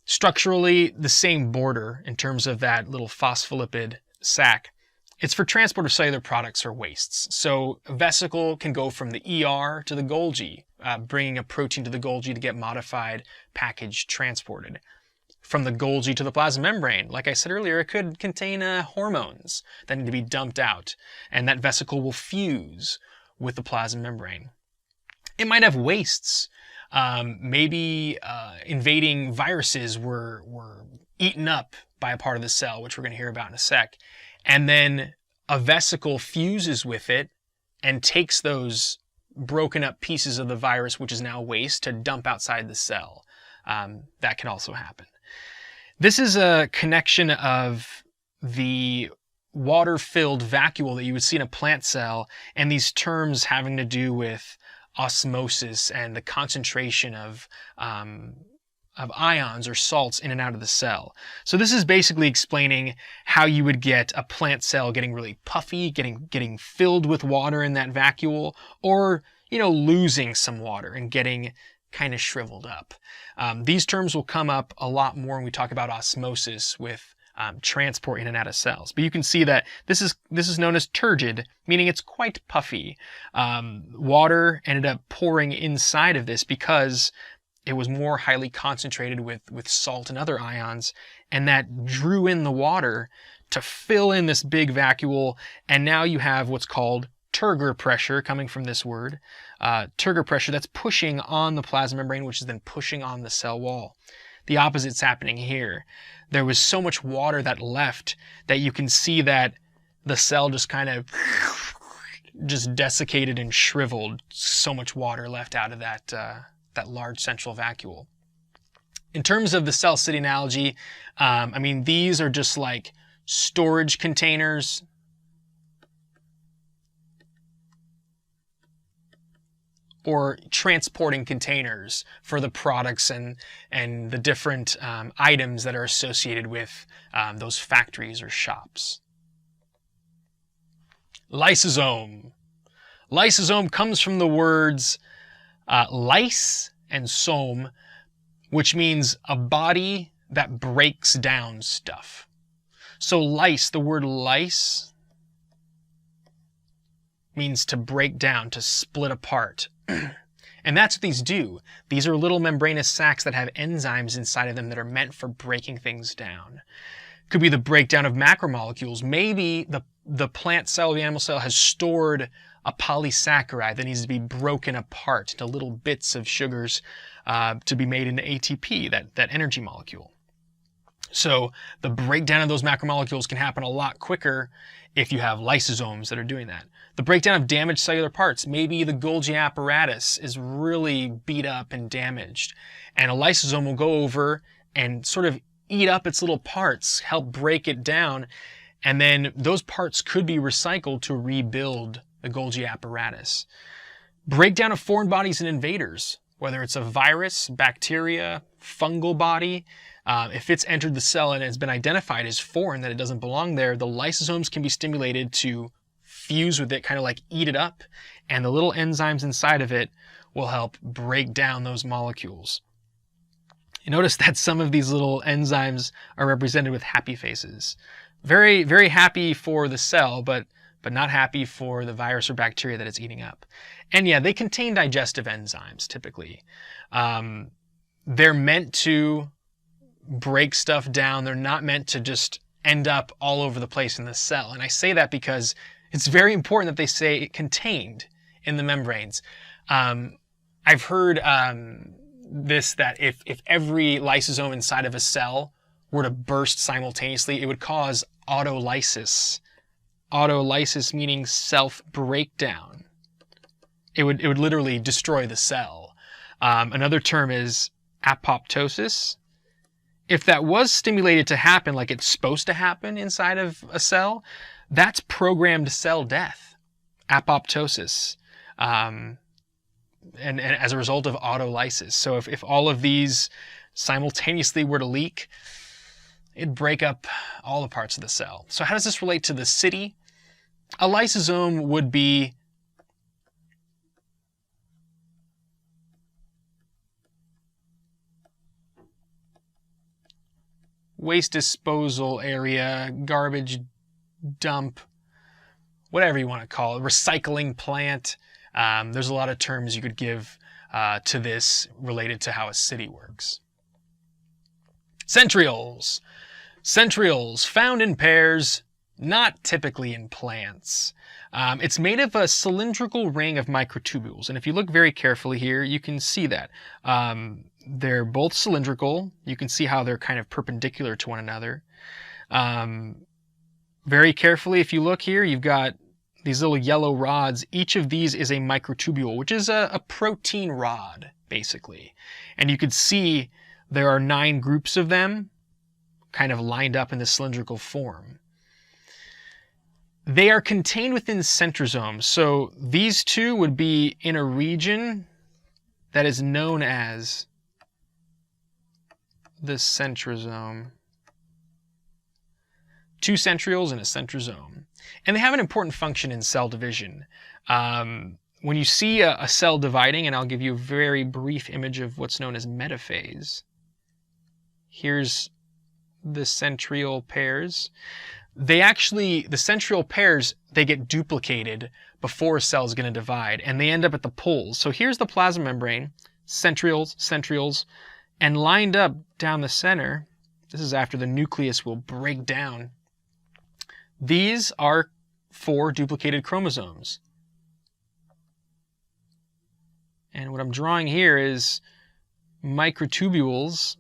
structurally the same border in terms of that little phospholipid sac. It's for transport of cellular products or wastes. So a vesicle can go from the ER to the Golgi, bringing a protein to the Golgi to get modified, packaged, transported. From the Golgi to the plasma membrane, like I said earlier, it could contain hormones that need to be dumped out, and that vesicle will fuse with the plasma membrane. It might have wastes. Maybe invading viruses were eaten up by a part of the cell, which we're going to hear about in a sec. And then a vesicle fuses with it and takes those broken up pieces of the virus, which is now waste, to dump outside the cell. That can also happen. This is a connection of the water-filled vacuole that you would see in a plant cell, and these terms having to do with osmosis and the concentration of ions or salts in and out of the cell. So this is basically explaining how you would get a plant cell getting really puffy, getting filled with water in that vacuole, or losing some water and getting kind of shriveled up. These terms will come up a lot more when we talk about osmosis with transport in and out of cells. But you can see that this is known as turgid, meaning it's quite puffy. Water ended up pouring inside of this because it was more highly concentrated with salt and other ions, and that drew in the water to fill in this big vacuole, and now you have what's called turgor pressure, coming from this word. Turgor pressure, that's pushing on the plasma membrane, which is then pushing on the cell wall. The opposite's happening here. There was so much water that left that you can see that the cell just kind of just desiccated and shriveled. So much water left out of that large central vacuole. In terms of the cell city analogy, I mean, these are just like storage containers. Or transporting containers for the products and the different items that are associated with those factories or shops. Lysosome. Lysosome comes from the words lys and some, which means a body that breaks down stuff. So lys, the word lys, means to break down, to split apart. And that's what these do. These are little membranous sacs that have enzymes inside of them that are meant for breaking things down. Could be the breakdown of macromolecules. Maybe the plant cell or the animal cell has stored a polysaccharide that needs to be broken apart into little bits of sugars to be made into ATP, that energy molecule. So the breakdown of those macromolecules can happen a lot quicker if you have lysosomes that are doing that. The breakdown of damaged cellular parts. Maybe the Golgi apparatus is really beat up and damaged, and a lysosome will go over and sort of eat up its little parts, help break it down, and then those parts could be recycled to rebuild the Golgi apparatus. Breakdown of foreign bodies and invaders, whether it's a virus, bacteria, fungal body. If it's entered the cell and has been identified as foreign, that it doesn't belong there, the lysosomes can be stimulated to fuse with it, kind of like eat it up, and the little enzymes inside of it will help break down those molecules. You notice that some of these little enzymes are represented with happy faces. Very, very happy for the cell, but not happy for the virus or bacteria that it's eating up. And yeah, they contain digestive enzymes, typically. They're meant to break stuff down. They're not meant to just end up all over the place in the cell. And I say that because it's very important that they say it contained in the membranes. I've heard that if every lysosome inside of a cell were to burst simultaneously, it would cause autolysis. Autolysis meaning self-breakdown. It would literally destroy the cell. Another term is apoptosis. If that was stimulated to happen like it's supposed to happen inside of a cell, that's programmed cell death, apoptosis, and as a result of autolysis. So if all of these simultaneously were to leak, it'd break up all the parts of the cell. So how does this relate to the city? A lysosome would be waste disposal area, garbage dump, whatever you want to call it, recycling plant. There's a lot of terms you could give to this related to how a city works. Centrioles. Centrioles, found in pairs, not typically in plants. It's made of a cylindrical ring of microtubules, and if you look very carefully here, you can see that. They're both cylindrical. You can see how they're kind of perpendicular to one another. Very carefully, if you look here, you've got these little yellow rods. Each of these is a microtubule, which is a protein rod, basically. And you can see there are 9 groups of them kind of lined up in the cylindrical form. They are contained within centrosomes. So these two would be in a region that is known as the centrosome. 2 centrioles and a centrosome. And they have an important function in cell division. When you see a cell dividing, and I'll give you a very brief image of what's known as metaphase. Here's the centriole pairs. The centriole pairs, they get duplicated before a cell is going to divide, and they end up at the poles. So here's the plasma membrane. centrioles, and lined up down the center, this is after the nucleus will break down, these are 4 duplicated chromosomes. And what I'm drawing here is microtubules,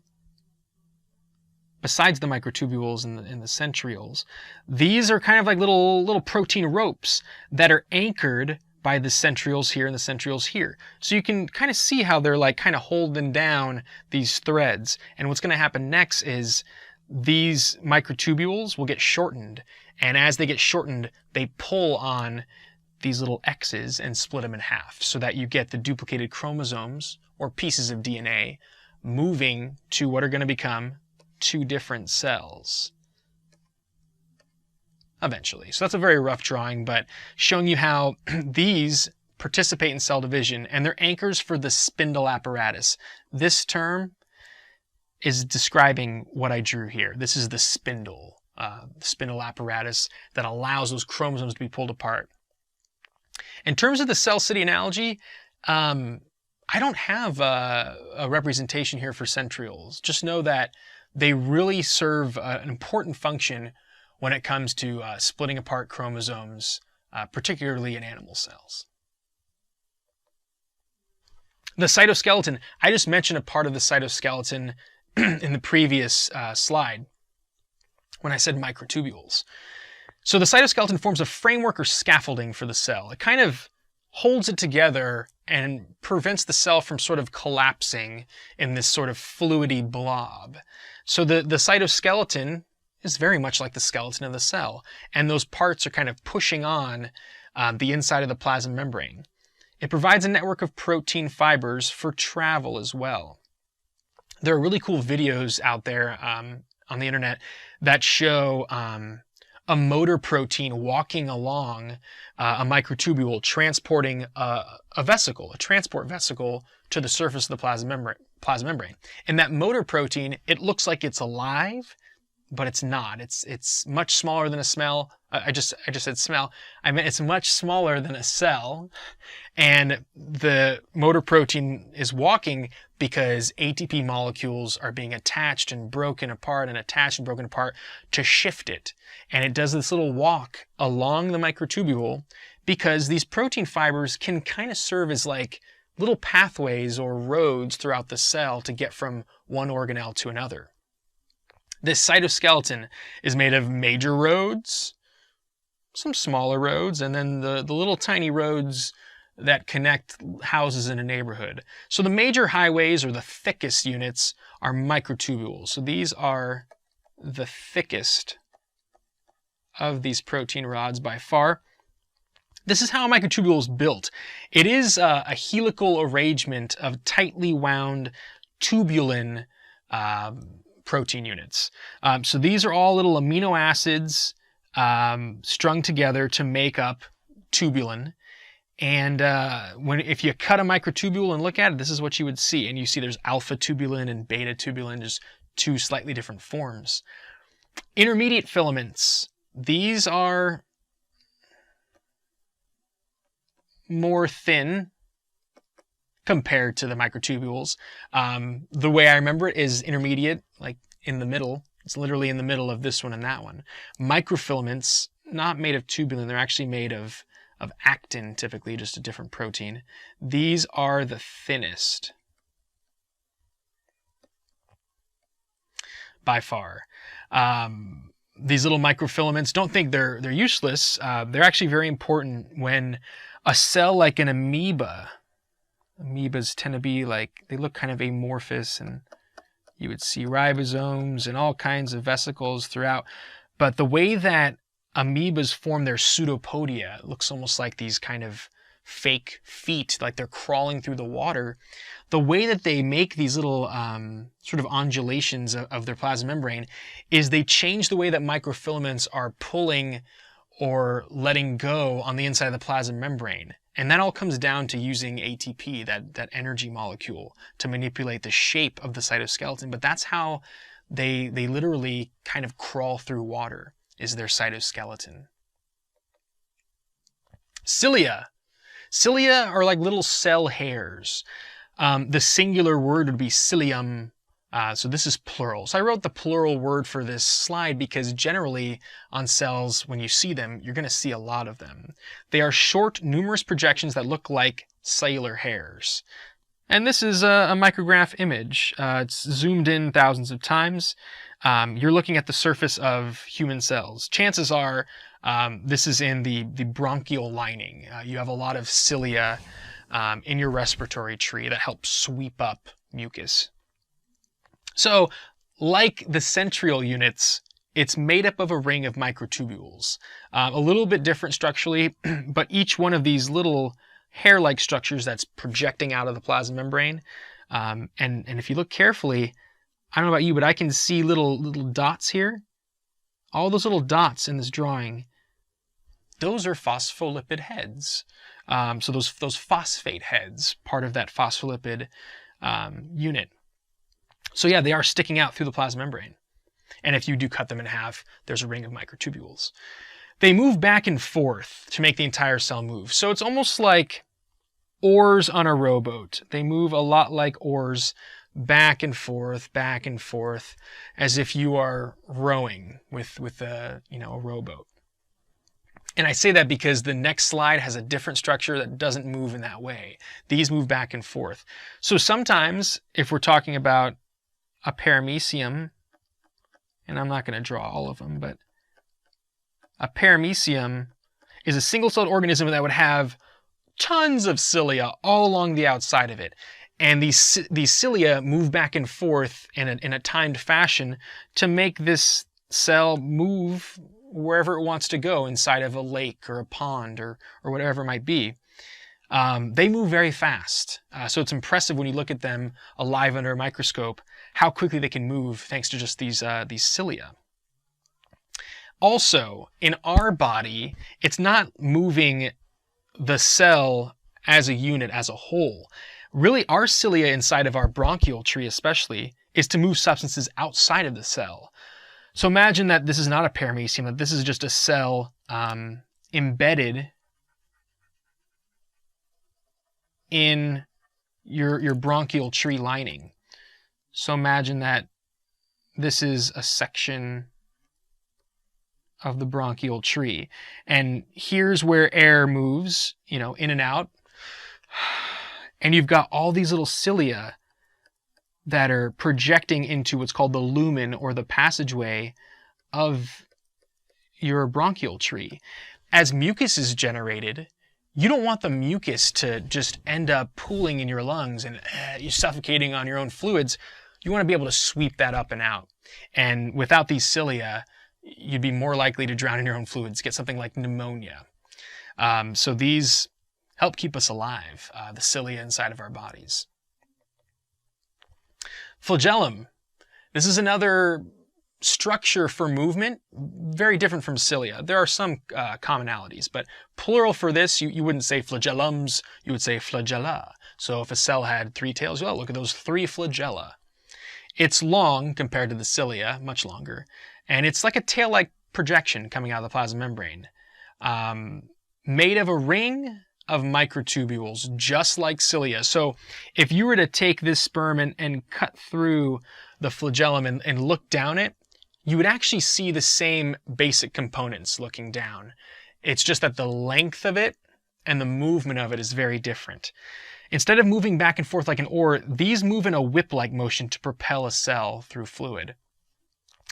besides the microtubules in the centrioles. These are kind of like little protein ropes that are anchored by the centrioles here and the centrioles here. So you can kind of see how they're like kind of holding down these threads. And what's going to happen next is these microtubules will get shortened. And as they get shortened, they pull on these little X's and split them in half so that you get the duplicated chromosomes or pieces of DNA moving to what are going to become 2 different cells eventually. So that's a very rough drawing, but showing you how these participate in cell division, and they're anchors for the spindle apparatus. This term is describing what I drew here. This is the spindle apparatus that allows those chromosomes to be pulled apart. In terms of the cell city analogy, I don't have a representation here for centrioles. Just know that they really serve an important function when it comes to splitting apart chromosomes, particularly in animal cells. The cytoskeleton, I just mentioned a part of the cytoskeleton in the previous slide when I said microtubules. So the cytoskeleton forms a framework or scaffolding for the cell. It kind of holds it together and prevents the cell from sort of collapsing in this sort of fluidy blob. So the cytoskeleton is very much like the skeleton of the cell, and those parts are kind of pushing on the inside of the plasma membrane. It provides a network of protein fibers for travel as well. There are really cool videos out there on the internet that show a motor protein walking along a microtubule, transporting a transport vesicle to the surface of the plasma membrane. And that motor protein, it looks like it's alive, but it's not. It's much smaller than a smell. I just said smell. I meant it's much smaller than a cell, and the motor protein is walking because ATP molecules are being attached and broken apart and attached and broken apart to shift it. And it does this little walk along the microtubule because these protein fibers can kind of serve as like little pathways or roads throughout the cell to get from one organelle to another. This cytoskeleton is made of major roads, some smaller roads, and then the little tiny roads that connect houses in a neighborhood. So the major highways, or the thickest units, are microtubules. So these are the thickest of these protein rods by far. This is how a microtubule is built. It is a helical arrangement of tightly wound tubulin protein units. So these are all little amino acids strung together to make up tubulin. And if you cut a microtubule and look at it, this is what you would see. And you see there's alpha tubulin and beta tubulin, just 2 slightly different forms. Intermediate filaments. These are more thin compared to the microtubules. The way I remember it is intermediate, like in the middle. It's literally in the middle of this one and that one. Microfilaments, not made of tubulin, they're actually made of actin, typically, just a different protein. These are the thinnest by far. These little microfilaments, don't think they're useless. They're actually very important when a cell like an amoeba, amoebas tend to be like, they look kind of amorphous, and you would see ribosomes and all kinds of vesicles throughout. But the way that amoebas form their pseudopodia, it looks almost like these kind of fake feet, like they're crawling through the water. The way that they make these little sort of undulations of their plasma membrane is they change the way that microfilaments are pulling or letting go on the inside of the plasma membrane. And that all comes down to using ATP, that energy molecule, to manipulate the shape of the cytoskeleton. But that's how they literally kind of crawl through water, is their cytoskeleton. Cilia. Cilia are like little cell hairs. The singular word would be cilium. So this is plural. So I wrote the plural word for this slide because generally on cells, when you see them, you're going to see a lot of them. They are short, numerous projections that look like cellular hairs. And this is a micrograph image. It's zoomed in thousands of times. You're looking at the surface of human cells. Chances are this is in the bronchial lining. You have a lot of cilia in your respiratory tree that help sweep up mucus. So, like the centriole units, it's made up of a ring of microtubules. A little bit different structurally, but each one of these little hair-like structures that's projecting out of the plasma membrane. And if you look carefully, I don't know about you, but I can see little dots here. All those little dots in this drawing, those are phospholipid heads. So those phosphate heads, part of that phospholipid unit. So yeah, they are sticking out through the plasma membrane. And if you do cut them in half, there's a ring of microtubules. They move back and forth to make the entire cell move. So it's almost like oars on a rowboat. They move a lot like oars, back and forth, as if you are rowing with a rowboat. And I say that because the next slide has a different structure that doesn't move in that way. These move back and forth. So sometimes, if we're talking about a paramecium, and I'm not going to draw all of them, but a paramecium is a single-celled organism that would have tons of cilia all along the outside of it. And these cilia move back and forth in a timed fashion to make this cell move wherever it wants to go inside of a lake or a pond or whatever it might be. They move very fast. So it's impressive when you look at them alive under a microscope, how quickly they can move thanks to just these cilia. Also, in our body, it's not moving the cell as a unit, as a whole. Really, our cilia inside of our bronchial tree especially is to move substances outside of the cell. So imagine that this is not a paramecium, that this is just a cell embedded in your bronchial tree lining. So imagine that this is a section of the bronchial tree. And here's where air moves, in and out. And you've got all these little cilia that are projecting into what's called the lumen, or the passageway of your bronchial tree. As mucus is generated, you don't want the mucus to just end up pooling in your lungs and you're suffocating on your own fluids. You want to be able to sweep that up and out. And without these cilia, you'd be more likely to drown in your own fluids, get something like pneumonia. So these help keep us alive, the cilia inside of our bodies. Flagellum. This is another structure for movement, very different from cilia. There are some commonalities, but plural for this, you wouldn't say flagellums, you would say flagella. So if a cell had 3 tails, well, look at those 3 flagella. It's long compared to the cilia, much longer, and it's like a tail-like projection coming out of the plasma membrane, made of a ring of microtubules, just like cilia. So if you were to take this sperm and cut through the flagellum and look down it, you would actually see the same basic components looking down. It's just that the length of it and the movement of it is very different. Instead of moving back and forth like an oar, these move in a whip-like motion to propel a cell through fluid.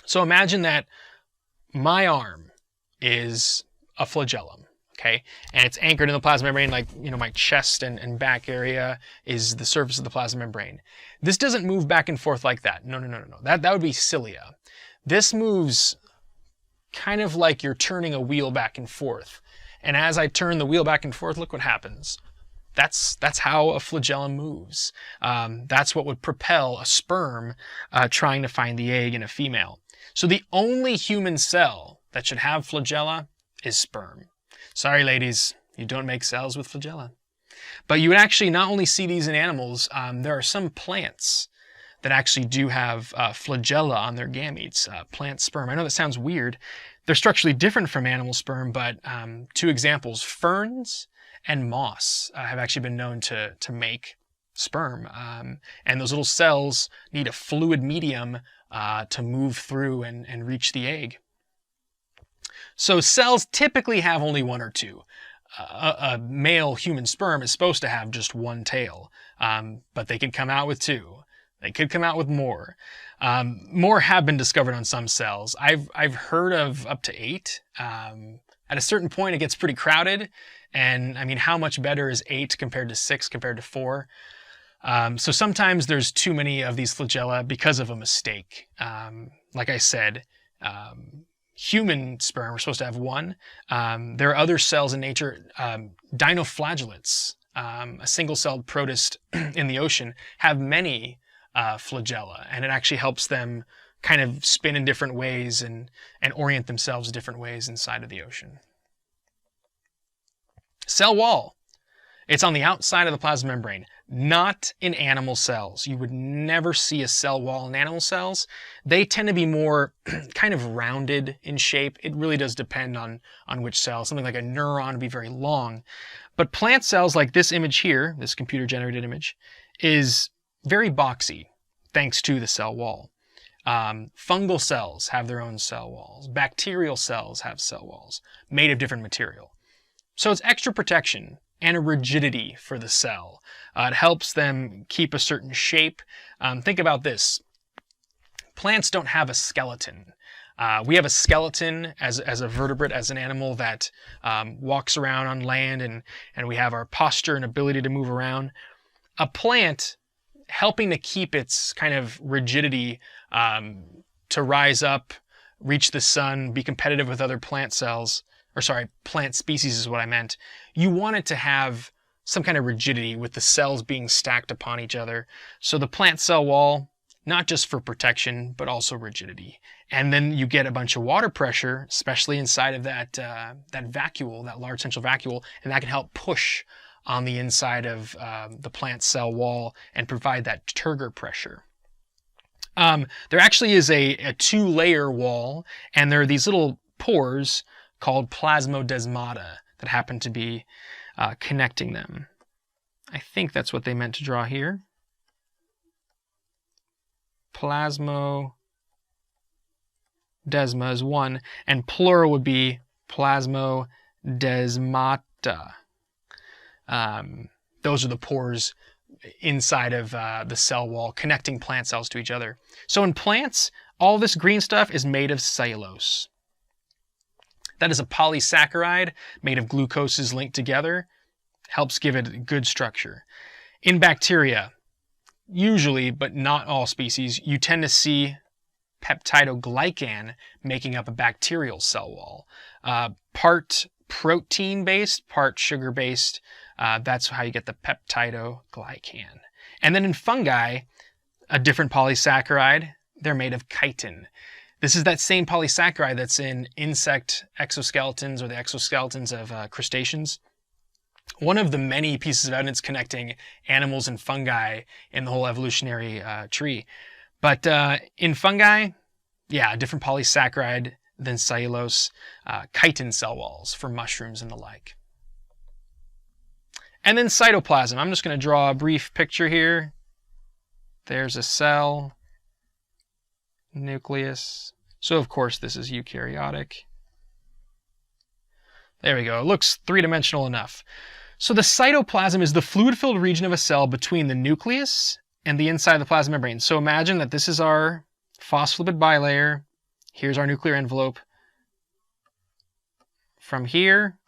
So imagine that my arm is a flagellum. Okay, and it's anchored in the plasma membrane, like, my chest and back area is the surface of the plasma membrane. This doesn't move back and forth like that. No. That would be cilia. This moves kind of like you're turning a wheel back and forth. And as I turn the wheel back and forth, look what happens. That's how a flagellum moves. That's what would propel a sperm trying to find the egg in a female. So the only human cell that should have flagella is sperm. Sorry, ladies, you don't make cells with flagella. But you would actually not only see these in animals, there are some plants that actually do have flagella on their gametes, plant sperm. I know that sounds weird. They're structurally different from animal sperm, but 2 examples, ferns and moss have actually been known to make sperm. And those little cells need a fluid medium to move through and reach the egg. So cells typically have only one or two. A male human sperm is supposed to have just one tail, but they could come out with two. They could come out with more. More have been discovered on some cells. I've heard of up to 8. At a certain point, it gets pretty crowded. And I mean, how much better is 8 compared to 6 compared to 4? So sometimes there's too many of these flagella because of a mistake. Like I said, human sperm are supposed to have one. There are other cells in nature, dinoflagellates, a single-celled protist in the ocean, have many flagella, and it actually helps them kind of spin in different ways and orient themselves different ways inside of the ocean. Cell wall. It's on the outside of the plasma membrane, not in animal cells. You would never see a cell wall in animal cells. They tend to be more kind of rounded in shape. It really does depend on which cell. Something like a neuron would be very long. But plant cells like this image here, this computer-generated image, is very boxy, thanks to the cell wall. Fungal cells have their own cell walls. Bacterial cells have cell walls made of different material. So it's extra protection and a rigidity for the cell. It helps them keep a certain shape. Think about this. Plants don't have a skeleton. We have a skeleton as a vertebrate, as an animal that walks around on land, and we have our posture and ability to move around. A plant, helping to keep its kind of rigidity to rise up, reach the sun, be competitive with other plant cells, or sorry, plant species is what I meant. You want it to have some kind of rigidity with the cells being stacked upon each other. So the plant cell wall, not just for protection, but also rigidity. And then you get a bunch of water pressure, especially inside of that vacuole, that large central vacuole, and that can help push on the inside of the plant cell wall and provide that turgor pressure. There actually is a 2-layer wall, and there are these little pores called plasmodesmata that happen to be connecting them. I think that's what they meant to draw here. Plasmodesma is one, and plural would be plasmodesmata. Those are the pores inside of the cell wall connecting plant cells to each other. So in plants, all this green stuff is made of cellulose. That is a polysaccharide made of glucoses linked together. Helps give it a good structure. In bacteria, usually, but not all species, you tend to see peptidoglycan making up a bacterial cell wall. Part protein-based, part sugar-based. That's how you get the peptidoglycan. And then in fungi, a different polysaccharide, they're made of chitin. This is that same polysaccharide that's in insect exoskeletons or the exoskeletons of crustaceans. One of the many pieces of evidence connecting animals and fungi in the whole evolutionary tree. But in fungi, yeah, a different polysaccharide than cellulose, chitin cell walls for mushrooms and the like. And then cytoplasm. I'm just going to draw a brief picture here. There's a cell, nucleus. So of course this is eukaryotic. There we go. It looks three-dimensional enough. So the cytoplasm is the fluid-filled region of a cell between the nucleus and the inside of the plasma membrane. So imagine that this is our phospholipid bilayer. Here's our nuclear envelope. From here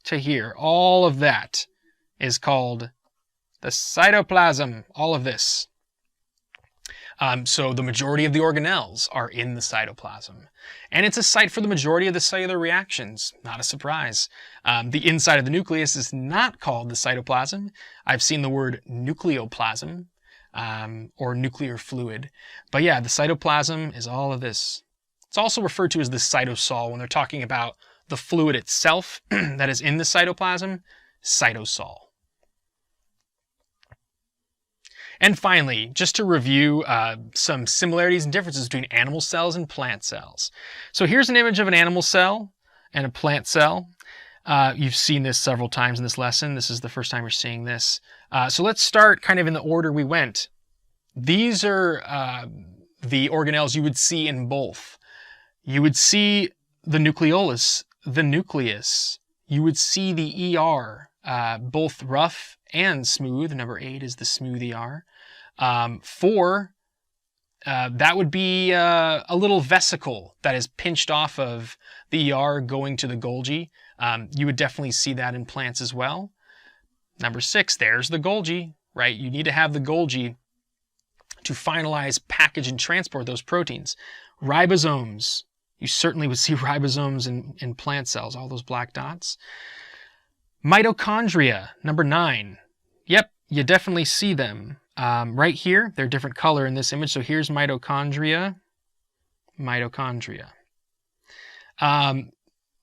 to here, all of that is called the cytoplasm, all of this. So the majority of the organelles are in the cytoplasm. And it's a site for the majority of the cellular reactions. Not a surprise. The inside of the nucleus is not called the cytoplasm. I've seen the word nucleoplasm or nuclear fluid. But yeah, the cytoplasm is all of this. It's also referred to as the cytosol when they're talking about the fluid itself that is in the cytoplasm, cytosol. And finally, just to review some similarities and differences between animal cells and plant cells. So here's an image of an animal cell and a plant cell. You've seen this several times in this lesson. This is the first time you're seeing this. So let's start kind of in the order we went. These are the organelles you would see in both. You would see the nucleolus, the nucleus. You would see the ER, both rough and smooth. Number 8 is the smooth ER. 4, that would be a little vesicle that is pinched off of the ER going to the Golgi. You would definitely see that in plants as well. Number 6, there's the Golgi, right? You need to have the Golgi to finalize, package, and transport those proteins. Ribosomes. You certainly would see ribosomes in plant cells, all those black dots. Mitochondria, number 9. Yep, you definitely see them. Right here, they're a different color in this image. So here's mitochondria. Mitochondria.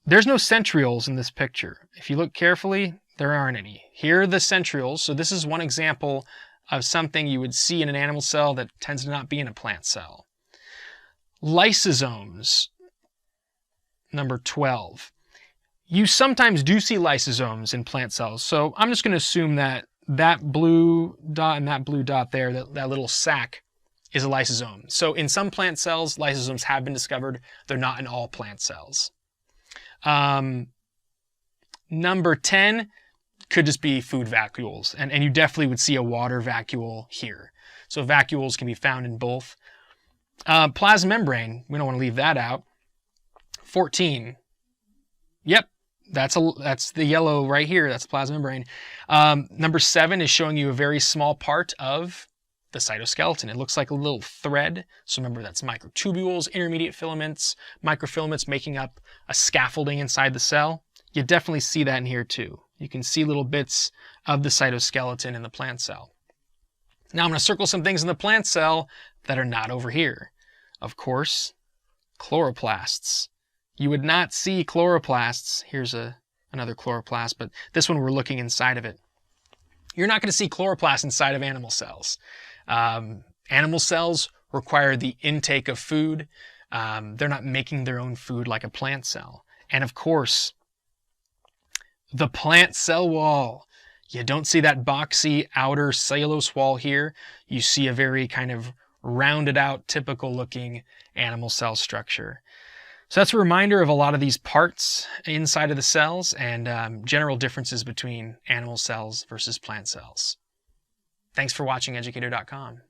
There's no centrioles in this picture. If you look carefully, there aren't any. Here are the centrioles. So this is one example of something you would see in an animal cell that tends to not be in a plant cell. Lysosomes, number 12. You sometimes do see lysosomes in plant cells. So I'm just going to assume that that blue dot and that blue dot there, that little sac, is a lysosome. So in some plant cells, lysosomes have been discovered. They're not in all plant cells. Number 10 could just be food vacuoles. And you definitely would see a water vacuole here. So vacuoles can be found in both. Plasma membrane, we don't want to leave that out. 14. Yep. That's the yellow right here. That's the plasma membrane. Number 7 is showing you a very small part of the cytoskeleton. It looks like a little thread. So remember, that's microtubules, intermediate filaments, microfilaments making up a scaffolding inside the cell. You definitely see that in here too. You can see little bits of the cytoskeleton in the plant cell. Now I'm going to circle some things in the plant cell that are not over here. Of course, chloroplasts. You would not see chloroplasts. Here's another chloroplast, but this one we're looking inside of it. You're not going to see chloroplasts inside of animal cells. Animal cells require the intake of food. They're not making their own food like a plant cell. And of course, the plant cell wall. You don't see that boxy outer cellulose wall here. You see a very kind of rounded out, typical looking animal cell structure. So that's a reminder of a lot of these parts inside of the cells and general differences between animal cells versus plant cells. Thanks for watching Educator.com.